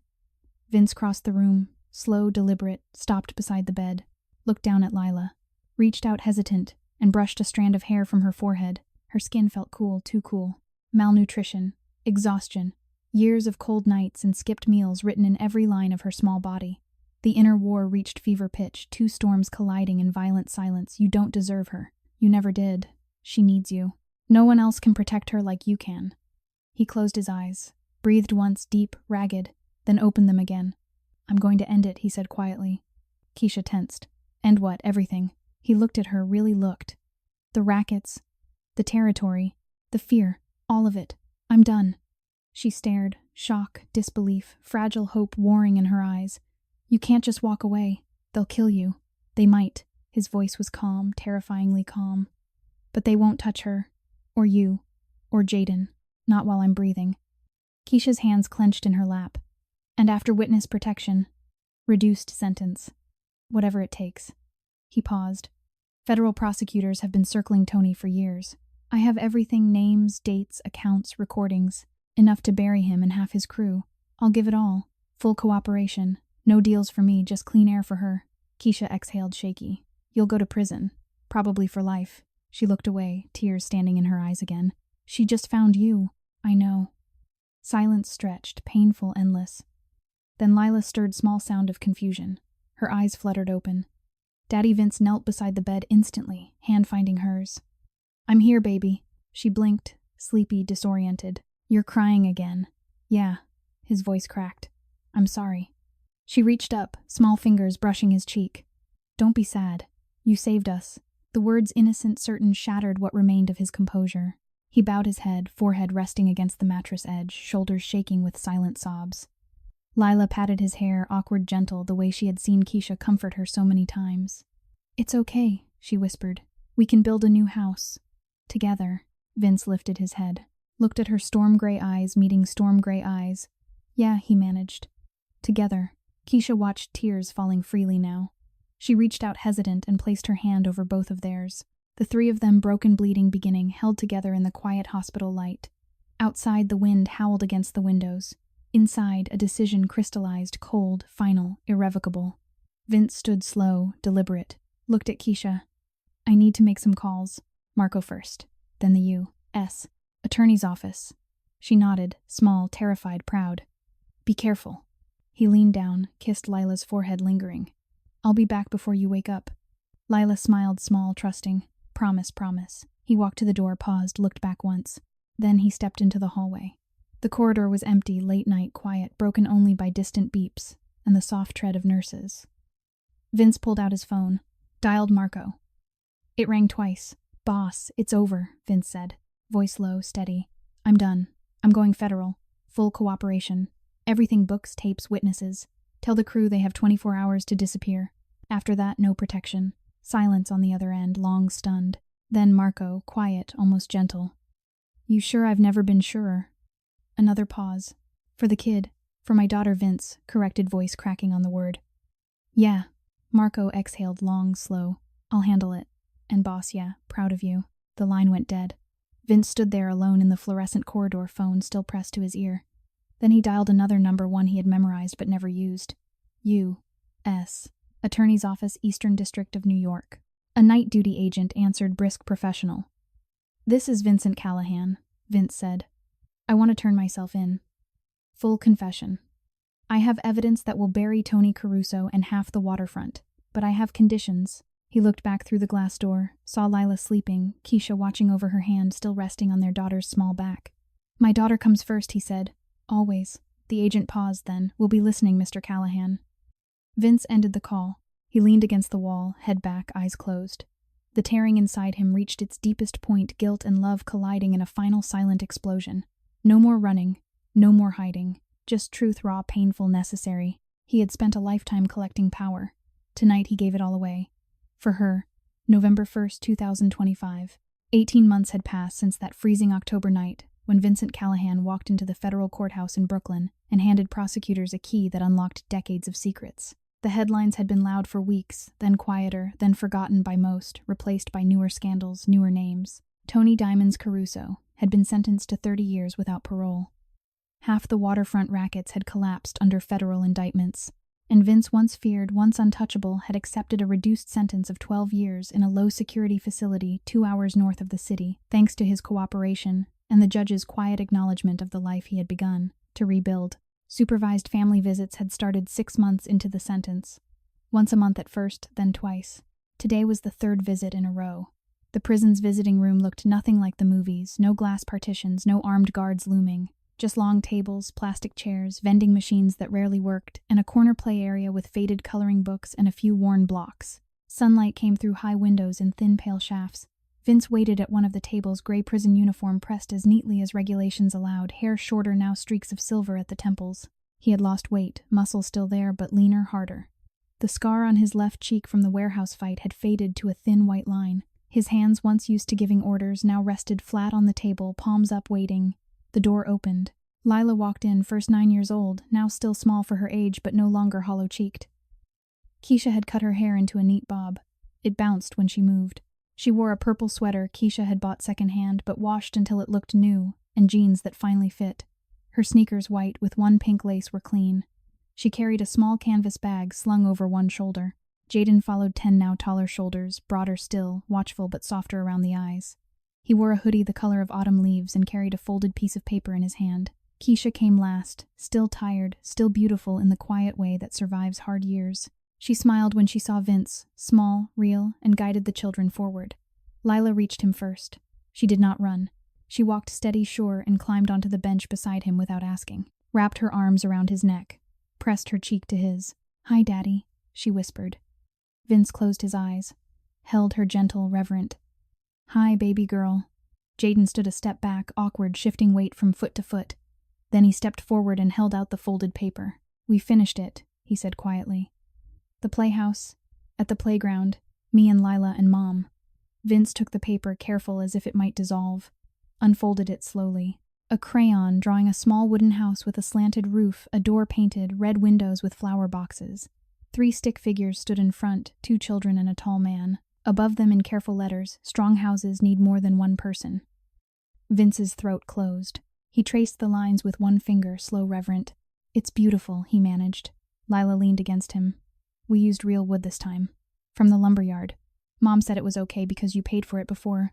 Vince crossed the room, slow, deliberate, stopped beside the bed, looked down at Lila, reached out hesitant, and brushed a strand of hair from her forehead. Her skin felt cool, too cool. Malnutrition, exhaustion, years of cold nights and skipped meals written in every line of her small body. The inner war reached fever pitch, two storms colliding in violent silence. "You don't deserve her. You never did. She needs you. No one else can protect her like you can." He closed his eyes, breathed once, deep, ragged, then opened them again. "I'm going to end it," he said quietly. Keisha tensed. "End what? Everything?" He looked at her, really looked. "The rackets, the territory, the fear, all of it. I'm done." She stared, shock, disbelief, fragile hope warring in her eyes. "You can't just walk away. They'll kill you. They might." His voice was calm, terrifyingly calm. "But they won't touch her, or you, or Jaden. Not while I'm breathing." Keisha's hands clenched in her lap. "And after witness protection, reduced sentence. Whatever it takes." He paused. "Federal prosecutors have been circling Tony for years. I have everything, names, dates, accounts, recordings, enough to bury him and half his crew. I'll give it all. Full cooperation. No deals for me, just clean air for her." Keisha exhaled, shaky. "You'll go to prison. Probably for life." She looked away, tears standing in her eyes again. "She just found you." "I know." Silence stretched, painful, endless. Then Lila stirred small sound of confusion. Her eyes fluttered open. Daddy Vince knelt beside the bed instantly, hand finding hers. "I'm here, baby." She blinked, sleepy, disoriented. "You're crying again." "Yeah." His voice cracked. "I'm sorry." She reached up, small fingers brushing his cheek. "Don't be sad. You saved us." The words innocent certain shattered what remained of his composure. He bowed his head, forehead resting against the mattress edge, shoulders shaking with silent sobs. Lila patted his hair, awkward gentle, the way she had seen Keisha comfort her so many times. "It's okay," she whispered. "We can build a new house. Together." Vince lifted his head, looked at her storm-gray eyes meeting storm-gray eyes. "Yeah," he managed. "Together." Keisha watched tears falling freely now. She reached out hesitant and placed her hand over both of theirs. The three of them, broken, bleeding, beginning, held together in the quiet hospital light. Outside, the wind howled against the windows. Inside, a decision crystallized, cold, final, irrevocable. Vince stood slow, deliberate, looked at Keisha. "I need to make some calls. Marco first, then the U.S. Attorney's office." She nodded, small, terrified, proud. "Be careful." He leaned down, kissed Lila's forehead, lingering. "I'll be back before you wake up." Lila smiled, small, trusting. "Promise, promise." He walked to the door, paused, looked back once. Then he stepped into the hallway. The corridor was empty, late night, quiet, broken only by distant beeps and the soft tread of nurses. Vince pulled out his phone, dialed Marco. It rang twice. "Boss, it's over," Vince said, voice low, steady. "I'm done. I'm going federal. Full cooperation. Everything, books, tapes, witnesses. Tell the crew they have 24 hours to disappear. After that, no protection." Silence on the other end, long stunned. Then Marco, quiet, almost gentle. "You sure? I've never been surer." Another pause. "For the kid. For my daughter, Vince," corrected voice cracking on the word. "Yeah." Marco exhaled, long, slow. "I'll handle it. And boss, yeah, proud of you." The line went dead. Vince stood there alone in the fluorescent corridor, phone still pressed to his ear. Then he dialed another number, one he had memorized but never used. U.S. Attorney's Office, Eastern District of New York. A night duty agent answered, brisk, professional. "This is Vincent Callahan," Vince said. "I want to turn myself in. Full confession. I have evidence that will bury Tony Caruso and half the waterfront, but I have conditions." He looked back through the glass door, saw Lila sleeping, Keisha watching over her hand still resting on their daughter's small back. "My daughter comes first," he said. "Always." The agent paused then. "We'll be listening, Mr. Callahan." Vince ended the call. He leaned against the wall, head back, eyes closed. The tearing inside him reached its deepest point, guilt and love colliding in a final silent explosion. No more running, no more hiding, just truth, raw, painful, necessary. He had spent a lifetime collecting power. Tonight he gave it all away. For her, November 1st, 2025. 18 months had passed since that freezing October night when Vincent Callahan walked into the federal courthouse in Brooklyn and handed prosecutors a key that unlocked decades of secrets. The headlines had been loud for weeks, then quieter, then forgotten by most, replaced by newer scandals, newer names. Tony Diamonds Caruso had been sentenced to 30 years without parole. Half the waterfront rackets had collapsed under federal indictments, and Vince, once feared, once untouchable, had accepted a reduced sentence of 12 years in a low-security facility 2 hours north of the city, thanks to his cooperation and the judge's quiet acknowledgement of the life he had begun to rebuild. Supervised family visits had started 6 months into the sentence. Once a month at first, then twice. Today was the third visit in a row. The prison's visiting room looked nothing like the movies, no glass partitions, no armed guards looming. Just long tables, plastic chairs, vending machines that rarely worked, and a corner play area with faded coloring books and a few worn blocks. Sunlight came through high windows in thin, pale shafts. Vince waited at one of the tables, gray prison uniform pressed as neatly as regulations allowed, hair shorter now, streaks of silver at the temples. He had lost weight, muscle still there, but leaner, harder. The scar on his left cheek from the warehouse fight had faded to a thin white line. His hands, once used to giving orders, now rested flat on the table, palms up, waiting. The door opened. Lila walked in, first 9 years old, now still small for her age but no longer hollow-cheeked. Keisha had cut her hair into a neat bob. It bounced when she moved. She wore a purple sweater Keisha had bought secondhand but washed until it looked new, and jeans that finally fit. Her sneakers, white with one pink lace, were clean. She carried a small canvas bag slung over one shoulder. Jaden followed 10 now taller shoulders, broader still, watchful but softer around the eyes. He wore a hoodie the color of autumn leaves and carried a folded piece of paper in his hand. Keisha came last, still tired, still beautiful in the quiet way that survives hard years. She smiled when she saw Vince, small, real, and guided the children forward. Lila reached him first. She did not run. She walked steady sure and climbed onto the bench beside him without asking, wrapped her arms around his neck, pressed her cheek to his. "Hi, Daddy," she whispered. Vince closed his eyes, held her gentle, reverent. "Hi, baby girl." Jaden stood a step back, awkward, shifting weight from foot to foot. Then he stepped forward and held out the folded paper. "We finished it," he said quietly. "The playhouse, at the playground, me and Lila and Mom." Vince took the paper, careful as if it might dissolve, unfolded it slowly. A crayon drawing a small wooden house with a slanted roof, a door painted, red windows with flower boxes. 3 stick figures stood in front, 2 children and a tall man. Above them in careful letters, "Strong houses need more than one person." Vince's throat closed. He traced the lines with one finger, slow, reverent. "It's beautiful," he managed. Lila leaned against him. "We used real wood this time. From the lumberyard. Mom said it was okay because you paid for it before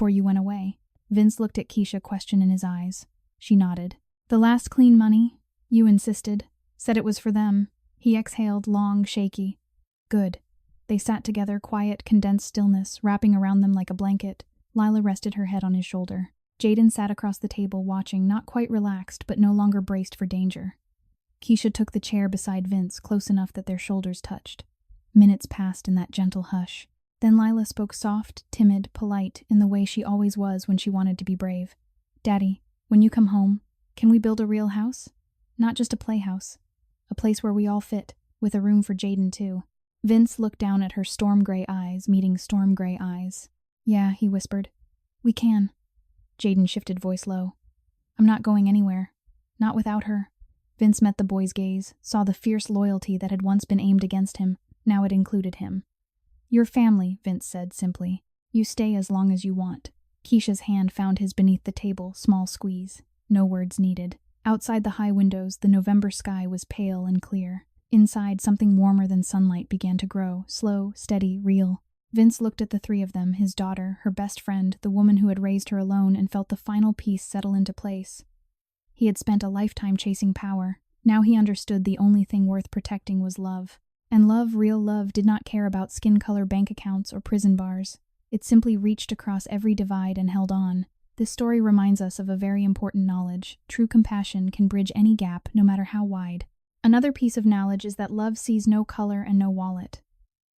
you went away." Vince looked at Keisha, question in his eyes. She nodded. "The last clean money? You insisted. Said it was for them." He exhaled, long, shaky. "Good." They sat together, quiet, condensed stillness, wrapping around them like a blanket. Lila rested her head on his shoulder. Jaden sat across the table, watching, not quite relaxed, but no longer braced for danger. Keisha took the chair beside Vince, close enough that their shoulders touched. Minutes passed in that gentle hush. Then Lila spoke soft, timid, polite, in the way she always was when she wanted to be brave. "Daddy, when you come home, can we build a real house? Not just a playhouse. A place where we all fit, with a room for Jaden too." Vince looked down at her storm gray eyes, meeting storm gray eyes. "Yeah," he whispered. "We can." Jaden shifted, voice low. "I'm not going anywhere. Not without her." Vince met the boy's gaze, saw the fierce loyalty that had once been aimed against him. Now it included him. "Your family," Vince said simply. "You stay as long as you want." Keisha's hand found his beneath the table, small squeeze. No words needed. Outside the high windows, the November sky was pale and clear. Inside, something warmer than sunlight began to grow, slow, steady, real. Vince looked at the 3 of them, his daughter, her best friend, the woman who had raised her alone, and felt the final piece settle into place. He had spent a lifetime chasing power. Now he understood the only thing worth protecting was love. And love, real love, did not care about skin color, bank accounts, or prison bars. It simply reached across every divide and held on. This story reminds us of a very important knowledge. True compassion can bridge any gap, no matter how wide. Another piece of knowledge is that love sees no color and no wallet.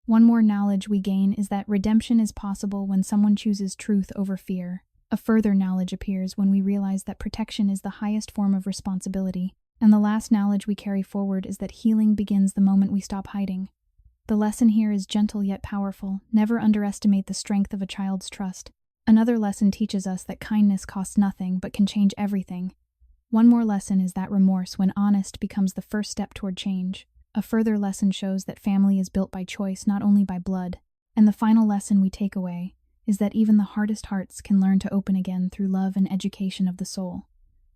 One more knowledge we gain is that redemption is possible when someone chooses truth over fear. A further knowledge appears when we realize that protection is the highest form of responsibility. And the last knowledge we carry forward is that healing begins the moment we stop hiding. The lesson here is gentle yet powerful. Never underestimate the strength of a child's trust. Another lesson teaches us that kindness costs nothing but can change everything. One more lesson is that remorse, when honest, becomes the first step toward change. A further lesson shows that family is built by choice, not only by blood. And the final lesson we take away is that even the hardest hearts can learn to open again through love and education of the soul.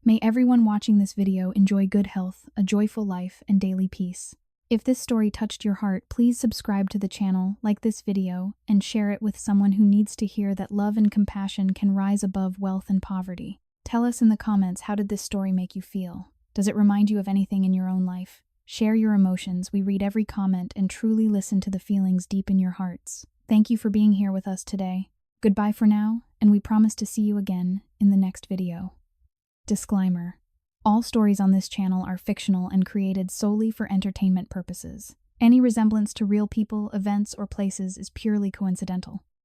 May everyone watching this video enjoy good health, a joyful life, and daily peace. If this story touched your heart, please subscribe to the channel, like this video, and share it with someone who needs to hear that love and compassion can rise above wealth and poverty. Tell us in the comments, how did this story make you feel? Does it remind you of anything in your own life? Share your emotions. We read every comment and truly listen to the feelings deep in your hearts. Thank you for being here with us today. Goodbye for now, and we promise to see you again in the next video. Disclaimer: all stories on this channel are fictional and created solely for entertainment purposes. Any resemblance to real people, events, or places is purely coincidental.